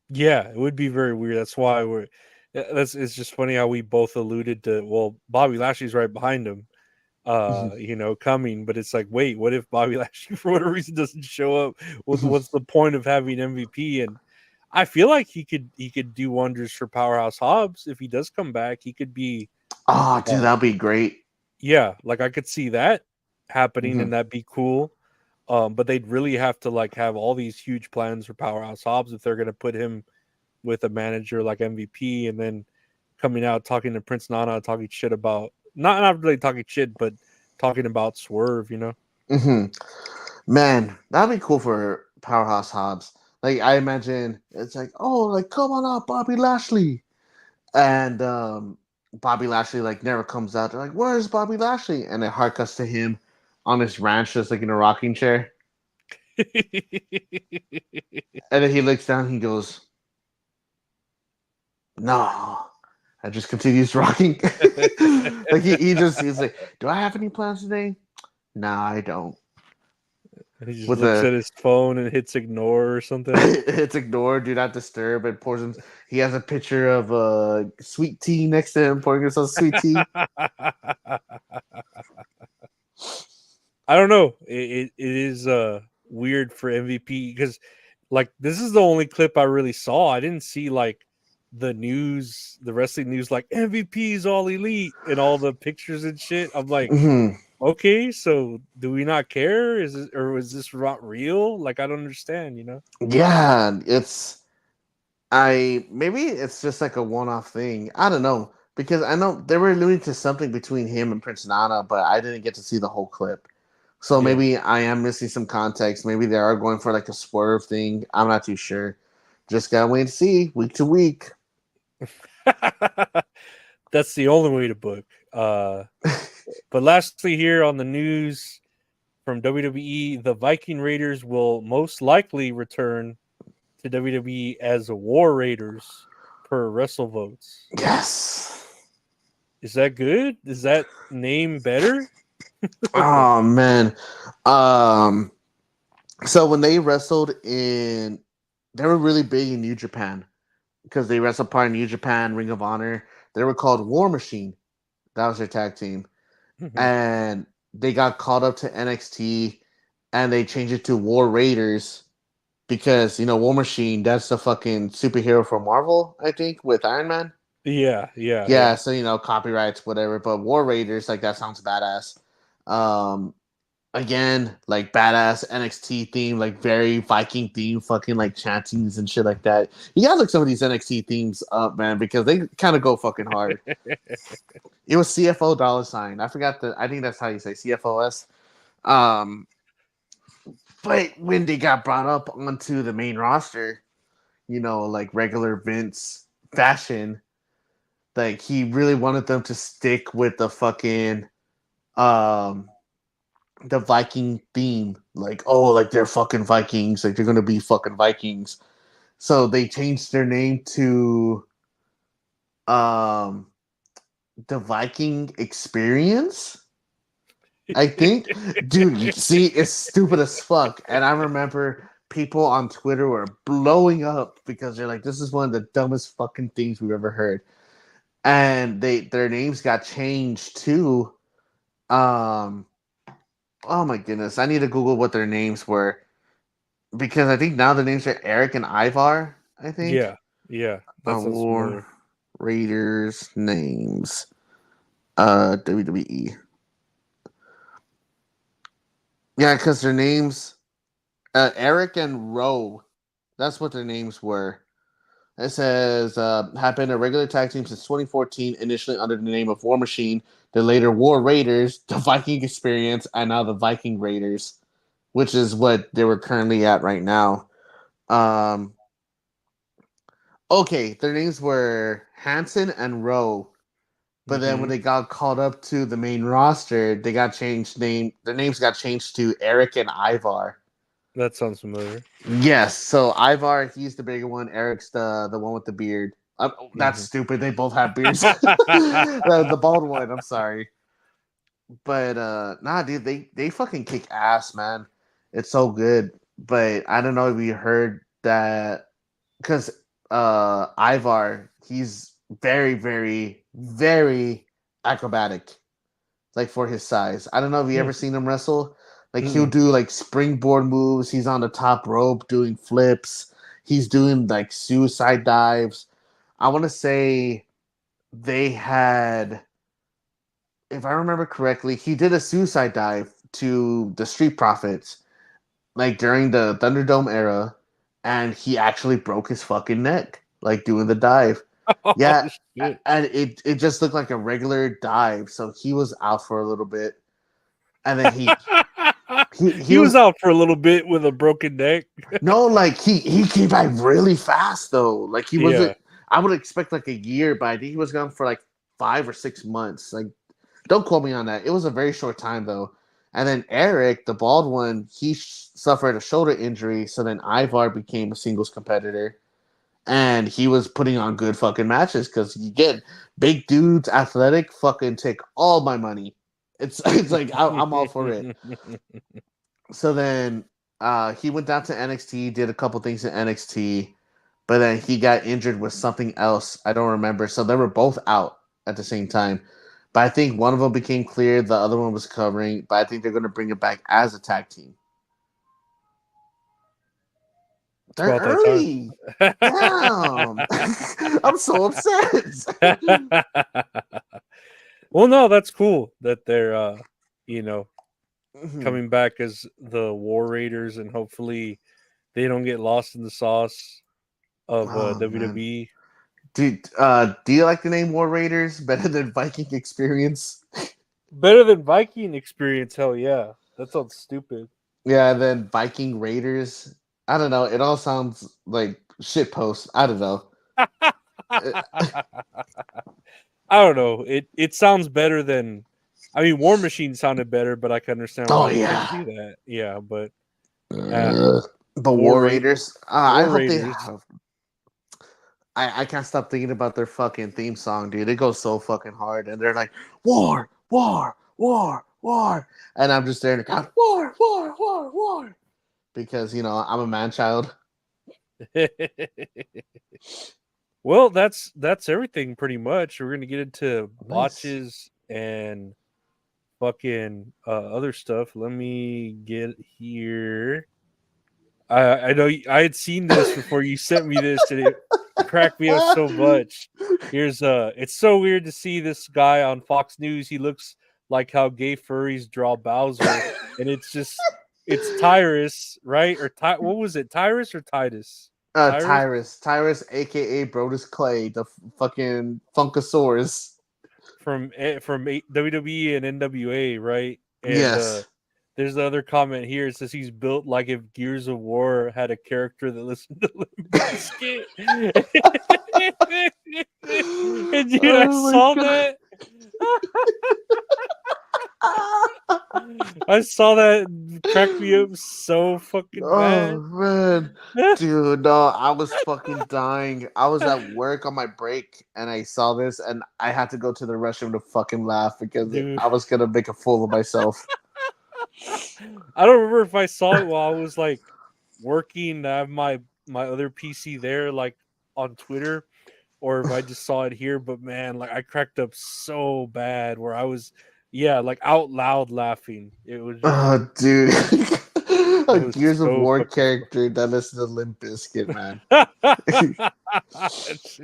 Yeah, it would be very weird. That's why it's just funny how we both alluded to, well, Bobby Lashley's right behind him, coming, but it's like, wait, what if Bobby Lashley for whatever reason doesn't show up? What's the point of having MVP? And I feel like he could do wonders for Powerhouse Hobbs if he does come back. He could be, Oh, dude, that'd be great. yeah, like I could see that happening, Mhm. and that'd be cool. But they'd really have to like have all these huge plans for Powerhouse Hobbs if they're going to put him with a manager like MVP, and then coming out talking to Prince Nana, talking shit about not really talking shit, but talking about Swerve. Man, that'd be cool for Powerhouse Hobbs. Like I imagine it's like, oh, like come on up, Bobby Lashley, and Bobby Lashley like never comes out. They're like, where's Bobby Lashley? And it hard cuts to him on his ranch, just like in a rocking chair, and then he looks down. And he goes, no. I just continues rocking. Like he's like, do I have any plans today? Nah, I don't. He just With looks a at his phone and hits ignore or something. it's ignored, do not disturb, and pours him. He has a picture of sweet tea next to him, pouring himself sweet tea. I don't know. It is weird for MVP because like this is the only clip I really saw. I didn't see like the wrestling news, like MVP's all elite and all the pictures and shit. I'm like, Mhm. okay, so do we not care? Is this not real? Like I don't understand, Yeah, maybe it's just like a one-off thing. I don't know because I know they were alluding to something between him and Prince Nana, but I didn't get to see the whole clip. So Yeah. maybe I am missing some context. Maybe they are going for like a Swerve thing. I'm not too sure. Just gotta wait and see week to week. That's the only way to book. But lastly, here on the news from WWE, the Viking Raiders will most likely return to WWE as War Raiders per WrestleVotes. Yes. Is that good? Is that name better? Oh man. Um. So when they wrestled they were really big in New Japan because they wrestled part in New Japan, Ring of Honor. They were called War Machine. That was their tag team, and they got called up to NXT, and they changed it to War Raiders because War Machine, that's the fucking superhero from Marvel, I think, with Iron Man. Yeah. So copyrights, whatever. But War Raiders, like that sounds badass. Again, like badass NXT theme, like very Viking theme, fucking like chantings and shit like that. You gotta look some of these NXT themes up, man, because they kind of go fucking hard. It was CFO dollar sign. I forgot I think that's how you say CFOS. But when they got brought up onto the main roster, like regular Vince fashion, like he really wanted them to stick with the fucking the Viking theme. Like, oh, like they're fucking Vikings, like they're gonna be fucking Vikings. So they changed their name to um the Viking Experience. I think, dude, see, it's stupid as fuck. And I remember people on Twitter were blowing up because they're like, this is one of the dumbest fucking things we've ever heard. And their names got changed to oh my goodness, I need to Google what their names were because I think now the names are Eric and Ivar, I think. Yeah. That sounds War familiar. Raiders names. WWE. Yeah, because their names Eric and Rowe. That's what their names were. It says have been a regular tag team since 2014, initially under the name of War Machine, the later War Raiders, the Viking Experience, and now the Viking Raiders, which is what they were currently at right now. Okay, their names were Hanson and Rowe, but then when they got called up to the main roster, they got changed name. Their names got changed to Eric and Ivar. That sounds familiar. Yes. So Ivar, he's the bigger one. Eric's the one with the beard. That's stupid. They both have beards. The bald one. I'm sorry. But nah, dude, they fucking kick ass, man. It's so good. But I don't know if you heard that because Ivar, he's very, very, very acrobatic, like for his size. I don't know if you ever seen him wrestle. Like he'll do like springboard moves. He's on the top rope doing flips. He's doing like suicide dives. I want to say they had, if I remember correctly, he did a suicide dive to the Street Profits, like during the Thunderdome era, and he actually broke his fucking neck, like doing the dive. Yeah, Shit. and it just looked like a regular dive, so he was out for a little bit, and then he was out for a little bit with a broken neck. no, like he came back really fast though. Like he wasn't. I would expect like a year, but I think he was gone for like 5 or 6 months. Like, don't quote me on that. It was a very short time though. And then Eric, the bald one, he suffered a shoulder injury. So then Ivar became a singles competitor, and he was putting on good fucking matches because you get big dudes, athletic, fucking take all my money. It's like I'm all for it. So then he went down to NXT, did a couple things in NXT, but then he got injured with something else. I don't remember. So they were both out at the same time. But I think one of them became clear, the other one was covering. But I think they're going to bring it back as a tag team. They're early. Damn. I'm so upset. Well, no, that's cool that they're, coming back as the War Raiders, and hopefully they don't get lost in the sauce of WWE. Man. Dude, do you like the name War Raiders better than Viking Experience? Better than Viking Experience? Hell yeah. That sounds stupid. Yeah, then Viking Raiders. I don't know. It all sounds like shit post. I don't know. I don't know. It sounds better than. I mean, War Machine sounded better, but I can understand why they do that. Yeah, but War Raiders. I hope Raiders. they have. I can't stop thinking about their fucking theme song, dude. It goes so fucking hard, and they're like war, war, war, war, and I'm just there in the crowd, war, war, war, war, because I'm a man child. Well, that's everything pretty much. We're gonna get into botches and fucking other stuff. Let me get here. I know I had seen this before you sent me this, and it cracked me up so much. Here's it's so weird to see this guy on Fox News. He looks like how gay furries draw Bowser, and it's Tyrus, right? Or what was it? Tyrus or Titus? Tyrus, aka Brodus Clay, the fucking Funkasaurus from WWE and NWA, right? And, yes. There's the other comment here. It says he's built like if Gears of War had a character that listened to Limp Bizkit. And dude, I saw that. I saw that, cracked me up so fucking bad. Oh man, dude, no, I was fucking dying. I was at work on my break, and I saw this, and I had to go to the restroom to fucking laugh because I was gonna make a fool of myself. I don't remember if I saw it while I was like working. I have my other PC there, like on Twitter, or if I just saw it here. But man, like I cracked up so bad where I was, like out loud laughing. It was. Dude, a Gears of War character that listens to Limp Bizkit, man.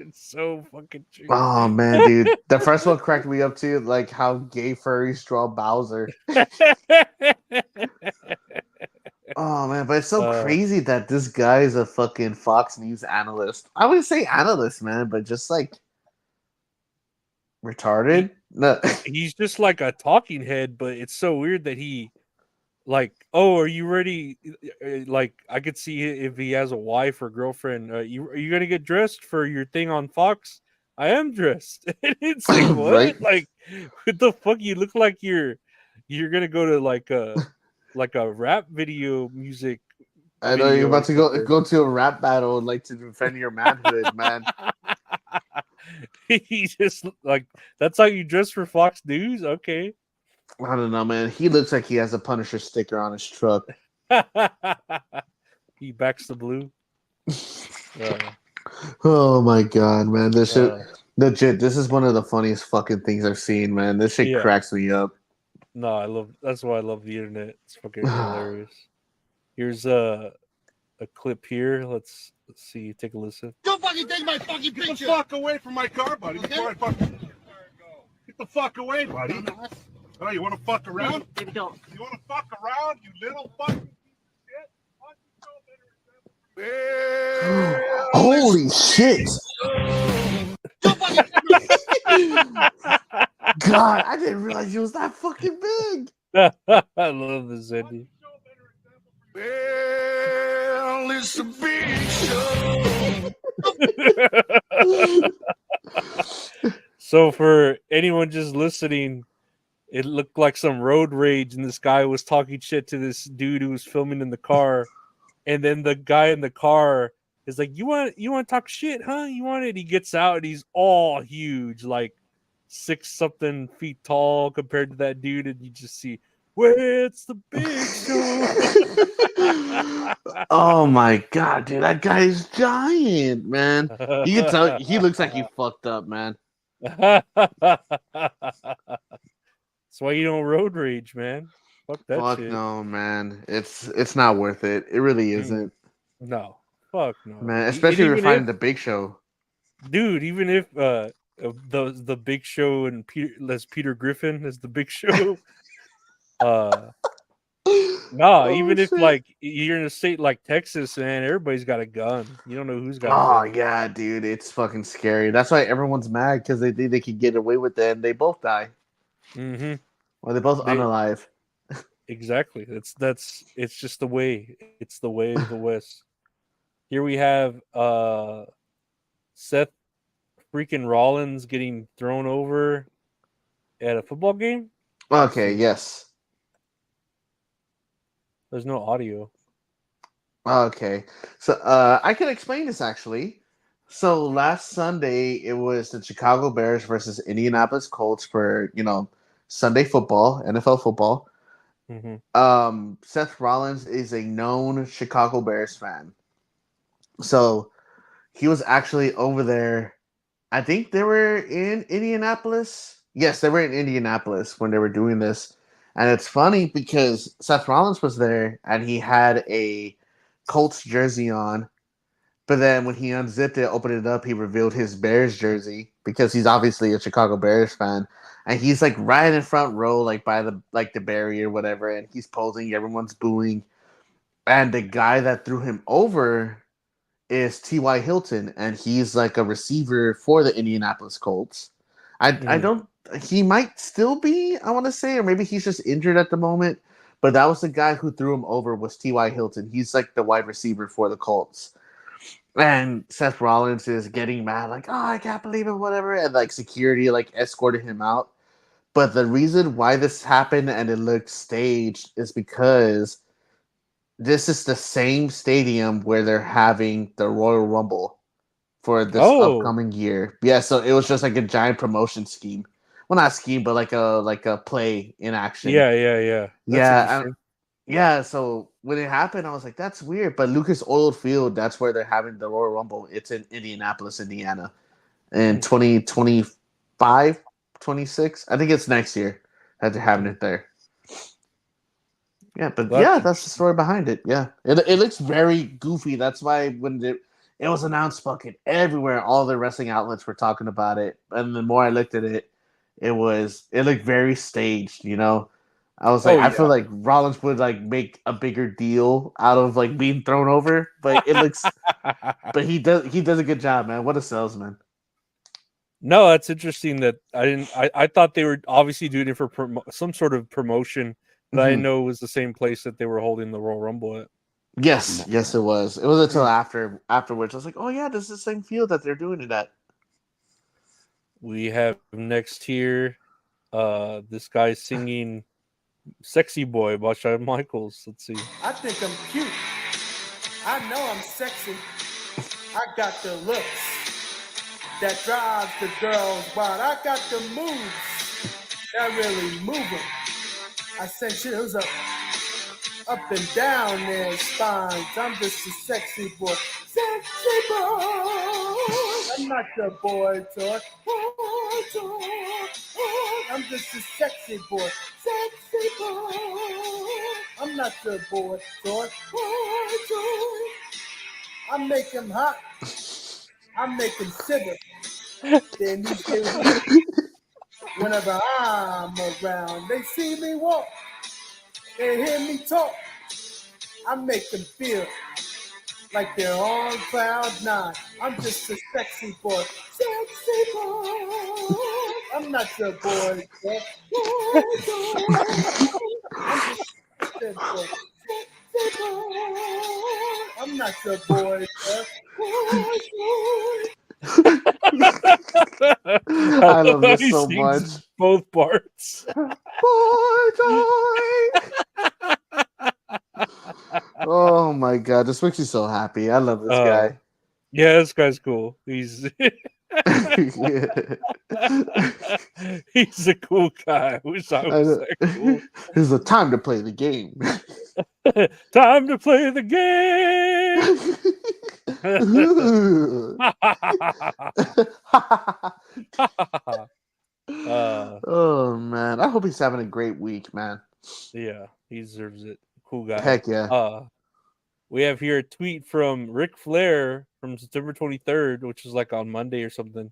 It's so fucking true. Oh man, dude, the first one cracked me up too, like how gay furries draw Bowser. Oh man, but it's so crazy that this guy is a fucking Fox News analyst. I wouldn't say analyst, man, but just like retarded. No. He's just like a talking head, but it's so weird that he like, oh, are you ready? Like, I could see if he has a wife or girlfriend. Are you gonna get dressed for your thing on Fox? I am dressed. And it's like, what? Right? Like, what the fuck? You look like you're gonna go to like a rap video music I know you're video or about to something. go to a rap battle like to defend your manhood, man. He just like that's how you dress for Fox News? Okay. I don't know, man. He looks like he has a Punisher sticker on his truck. He backs the blue. Oh my god, man! This shit, Uh, legit. This is one of the funniest fucking things I've seen, man. This shit yeah. cracks me up. No, that's why I love the internet. It's fucking hilarious. Here's a clip here. Let's see. Take a listen. Don't fucking take my fucking Get the picture. fuck away from my car, buddy. Before I fucking... Get the fuck away, buddy. Oh, you want to fuck around? Maybe don't. You want to fuck around, you little fucking piece of shit? Holy shit! God, I didn't realize it was that fucking big. I love this ending. Well, it's a big show. So for anyone just listening, it looked like some road rage, and this guy was talking shit to this dude who was filming in the car, and then the guy in the car is like, "You want to talk shit, huh? You want it?" He gets out, and he's all huge, like 6-something feet tall compared to that dude, and you just see, "Well, it's the big show." Oh my god, dude, that guy is giant, man. You can tell he looks like he fucked up, man. That's why you don't road rage, man. Fuck that Fuck shit. no, man. It's not worth it. It really isn't, No. Fuck no. man. Especially if you're fighting the Big Show, dude. Even if the Big Show and Peter Griffin as the Big Show. No, even if shit. like you're in a state like Texas, man, everybody's got a gun. You don't know who's got a Oh gun. yeah, dude, it's fucking scary. That's why everyone's mad because they think they can get away with it, and they both die. Mm-hmm. Or they're both unalive. Exactly. It's just the way. It's the way of the West. Here we have Seth freaking Rollins getting thrown over at a football game. Okay, yes. There's no audio. Okay, so I can explain this actually. So last Sunday it was the Chicago Bears versus Indianapolis Colts for Sunday football, NFL football. Mm-hmm. Seth Rollins is a known Chicago Bears fan, so he was actually over there. I think they were in Indianapolis. Yes, they were in Indianapolis when they were doing this. And it's funny because Seth Rollins was there and he had a Colts jersey on. But then when he unzipped it, opened it up, he revealed his Bears jersey because he's obviously a Chicago Bears fan. And he's like right in front row, like by the barrier, whatever, and he's posing, everyone's booing. And the guy that threw him over is T.Y. Hilton, and he's like a receiver for the Indianapolis Colts. I don't. He might still be, I want to say, or maybe he's just injured at the moment. But that was the guy who threw him over was T.Y. Hilton. He's like the wide receiver for the Colts. And Seth Rollins is getting mad, like, oh, I can't believe it, whatever. And like security like escorted him out. But the reason why this happened and it looked staged is because this is the same stadium where they're having the Royal Rumble for this upcoming year. Yeah, so it was just like a giant promotion scheme. Well, not scheme, but like a play in action. Yeah. Yeah. So when it happened, I was like, "That's weird." But Lucas Oil Field, that's where they're having the Royal Rumble. It's in Indianapolis, Indiana, in 2025, 26. I think it's next year that they're having it there. Yeah, but that's the story behind it. Yeah, it looks very goofy. That's why when it was announced, fucking everywhere, all the wrestling outlets were talking about it. And the more I looked at it, it looked very staged. I was like, I feel like Rollins would like make a bigger deal out of like being thrown over, but it looks, but he does a good job, man. What a salesman. No, that's interesting. That I thought they were obviously doing it for some sort of promotion, but I didn't know it was the same place that they were holding the Royal Rumble at. Yes, it was. It was until afterwards. I was like, oh yeah, this is the same field that they're doing it at. We have next here, this guy singing "Sexy Boy" by Shawn Michaels. Let's see. I think I'm cute. I know I'm sexy. I got the looks that drives the girls wild. I got the moves that really move them. I send chills up and down their spines. I'm just a sexy boy. Sexy boy. I'm not your boy toy. Boy toy. I'm just a sexy boy. Sexy boy. I'm not your boy toy. Boy toy. I make him hot. I make him shiver. Then he get weak. Whenever I'm around, they see me walk. They hear me talk. I make them feel like they're on cloud nine. I'm just a sexy boy. Sexy boy. I'm not your boy. Boy. I'm just a sexy boy. Sexy boy. I'm not your boy. Boy. I love how this he so sings much. both parts. Boy toy. Oh my god, this makes me so happy. I love this guy. Yeah, this guy's cool. He's he's a cool guy. I wish I was that cool. It's the time to play the game. Time to play the game. Oh man, I hope he's having a great week, man. Yeah, he deserves it. Cool guy. Heck yeah. We have here a tweet from Ric Flair from September 23rd, which is like on Monday or something.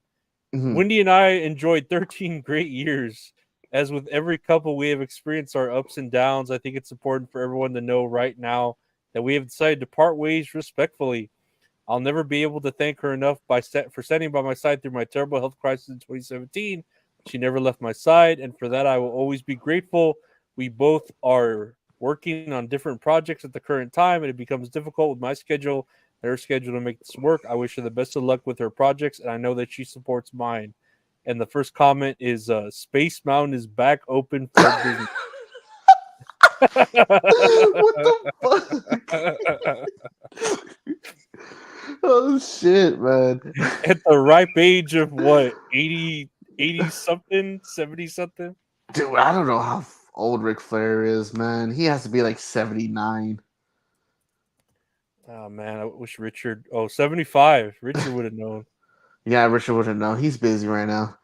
Mhm. Wendy and I enjoyed 13 great years. As with every couple, we have experienced our ups and downs. I think it's important for everyone to know right now that we have decided to part ways respectfully. I'll never be able to thank her enough for standing by my side through my terrible health crisis in 2017. She never left my side, and for that I will always be grateful. We both are working on different projects at the current time, and it becomes difficult with my schedule and her schedule to make this work. I wish her the best of luck with her projects, and I know that she supports mine. And the first comment is Space Mountain is back open for business. What the fuck? Oh shit, man. At the ripe age of what, 80 something, 70 something? Dude, I don't know how old Ric Flair is, man. He has to be like 79. Oh man, I wish Richard 75. Richard would have known. Yeah, Richard wouldn't know. He's busy right now.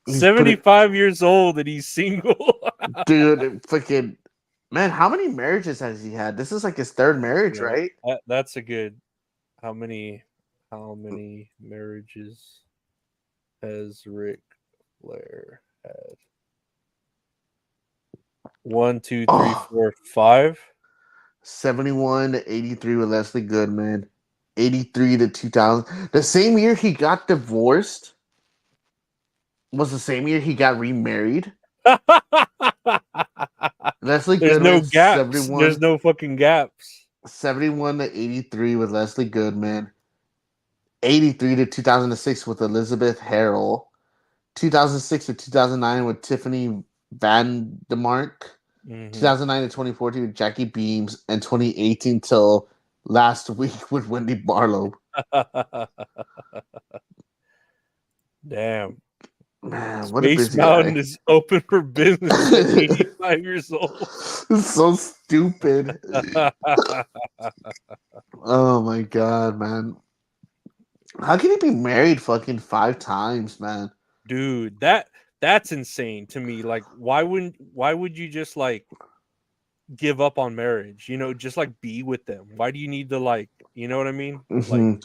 75 years old and he's single. Dude, fucking man, how many marriages has he had? This is like his third marriage, Yeah, right? that's a good. How many marriages has Ric Flair had? 1, 2, 3, 4, 5. 71 to 83 with Leslie Goodman. 83 to 2000. The same year he got divorced was the same year he got remarried. Leslie There's Goodman, no gaps. 71. There's no fucking gaps. 71 to 83 with Leslie Goodman. 83 to 2006 with Elizabeth Harrell. 2006 to 2009 with Tiffany Van DeMark. 2009 to 2014 with Jackie Beams. And 2018 till last week with Wendy Barlow. Damn. Man, what a Space busy Mountain guy. is open for business at 85 years old. It's so stupid. Oh my god, man. How can he be married fucking 5 times, man? Dude, that's insane to me. Like, why would you just like give up on marriage? You know, just like be with them. Why do you need to like, you know what I mean? Like,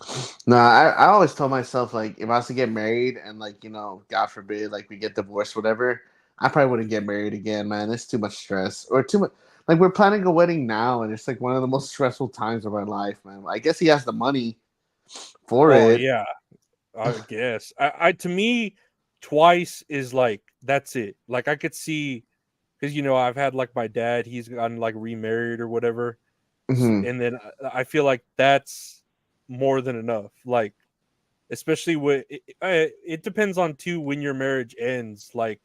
No, I always told myself like if I was to get married and like, you know, God forbid, like we get divorced, whatever, I probably wouldn't get married again, man. It's too much stress. Or too much like we're planning a wedding now and it's like one of the most stressful times of our life, man. I guess he has the money for it. yeah, I guess. I to me, twice is like that's it. Like I could see because you know I've had like my dad, he's gotten like remarried or whatever, and then I feel like that's more than enough. Like especially with it depends on too when your marriage ends. Like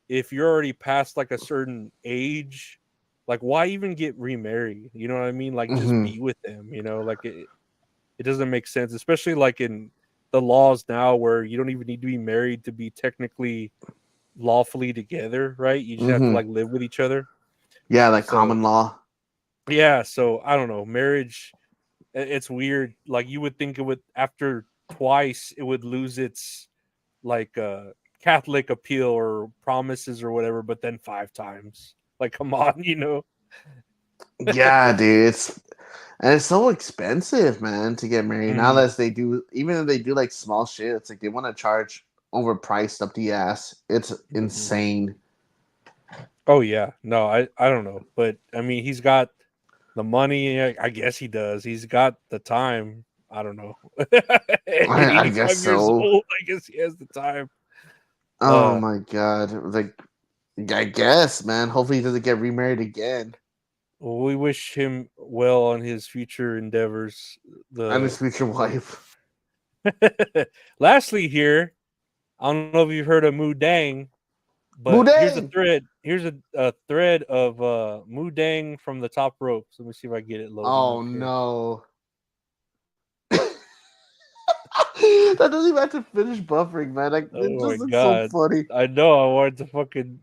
if you're already past like a certain age, like why even get remarried? You know what I mean? Like just be with them. You know, like it doesn't make sense, especially like in the laws now where you don't even need to be married to be technically lawfully together, right? You just have to like live with each other. Yeah, like So common law. yeah, so I don't know, marriage. It's weird. Like you would think it would after twice it would lose its like Catholic appeal or promises or whatever, but then 5 times. Like, come on, you know. Yeah, dude, it's so expensive, man, to get married. Now Mhm. that they do, even if they do like small shit, it's like they want to charge overpriced up the ass. It's Mhm. insane. Oh yeah, no, I don't know, but I mean, he's got the money. I guess he does. He's got the time. I don't know. At I guess 85 years so. old, I guess he has the time. Oh my god, like I guess, man. Hopefully, he doesn't get remarried again. Well, we wish him well on his future endeavors. And his The future wife. lastly, here, I don't know if you've heard of Moo Deng, Moo but here's a Deng! thread. Here's a thread of Moo Deng from the top ropes. Let me see if I get it loading up Oh here. no. That doesn't even have to finish buffering, man. Like, it Oh my just looks so god! funny. I know. I wanted to fucking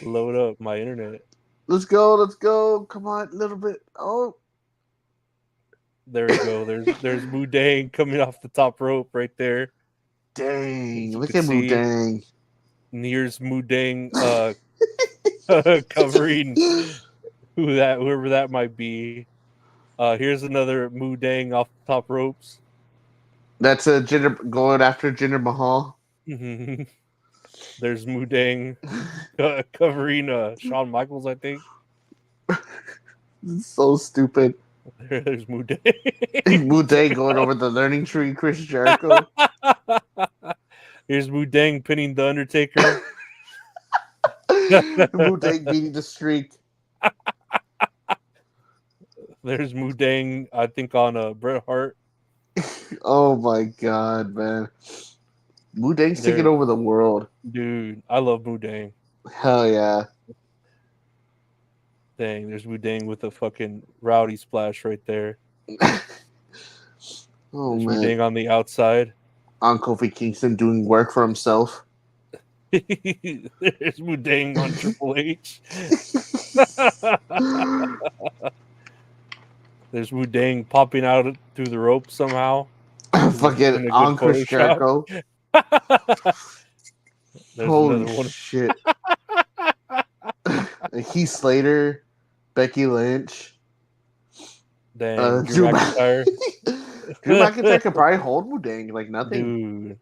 load up my internet. Let's go, let's go. Come on, a little bit. Oh, There we go. There's Moo Deng coming off the top rope right there. As dang. you Look can at Moo see, Deng. and here's Moo Deng covering whoever that might be. Here's another Moo Deng off the top ropes. That's a Jinder going after Jinder Mahal. There's Moo Deng covering Shawn Michaels, I think. It's so stupid. There's Moo Deng. Moo Deng going over the learning tree, Chris Jericho. Here's Moo Deng pinning the Undertaker. Moo Deng beating the streak. There's Moo Deng, I think, on Bret Hart. Oh my god, man. Moo Deng's taking There, over the world. dude, I love Moo Deng. Hell yeah. Dang, there's Moo Deng with a fucking rowdy splash right there. Oh There's Moo man. Deng on the outside. On Kofi Kingston doing work for himself. There's Moo Deng on Triple H. There's Moo Deng popping out through the rope somehow. Fucking Doing a good on Chris Photoshop. Jericho. There's Holy another one. shit. Heath Slater, Becky Lynch, Dang, Drew Drew McIntyre. Drew McIntyre could probably hold Moo Deng like nothing. Dude,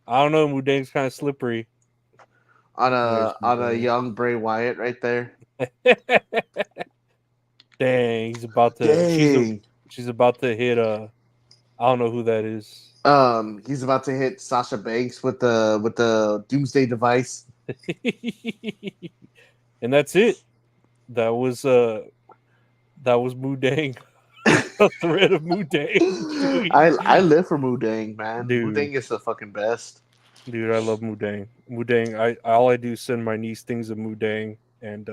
I don't know. Moo Deng's kind of slippery. On There's Moo a Deng. young Bray Wyatt right there. Dang, he's about to. Dang. She's about to hit. I don't know who that is. He's about to hit Sasha Banks with the Doomsday device. And that's it. That was Moo Deng. A thread of Moo Deng. I live for Moo Deng, man. Dude. Moo Deng is the fucking best. Dude, I love Moo Deng. Moo Deng. All I do is send my niece things of Moo Deng, and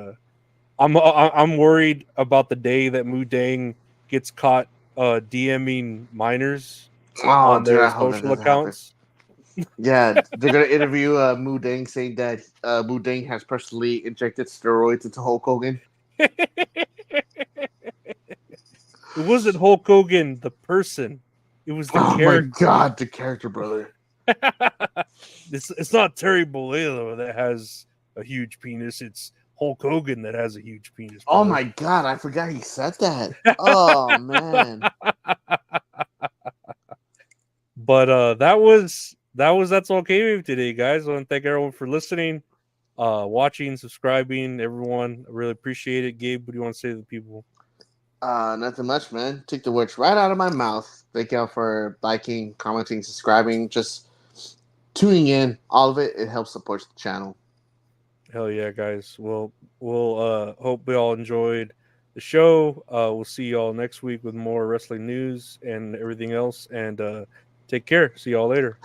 I'm worried about the day that Moo Deng gets caught DMing minors Oh, on dude, their I hope that social doesn't happen. accounts. Yeah, they're gonna interview Moo Deng saying that Moo Deng has personally injected steroids into Hulk Hogan. It wasn't Hulk Hogan, the person. It was the Oh character. my god, the character, brother. It's not Terry Bollea that has a huge penis. It's Hulk Hogan that has a huge penis. Oh brother. my god, I forgot he said that. Oh man. But that's all kayfabe today, guys. I want to thank everyone for listening, watching, subscribing. Everyone, I really appreciate it. Gabe, what do you want to say to the people? Nothing much, man. Took the words right out of my mouth. Thank y'all for liking, commenting, subscribing, just tuning in. All of it, it helps support the channel. Hell yeah, guys. Well, we'll hope we all enjoyed the show. We'll see you all next week with more wrestling news and everything else. And take care. See y'all later.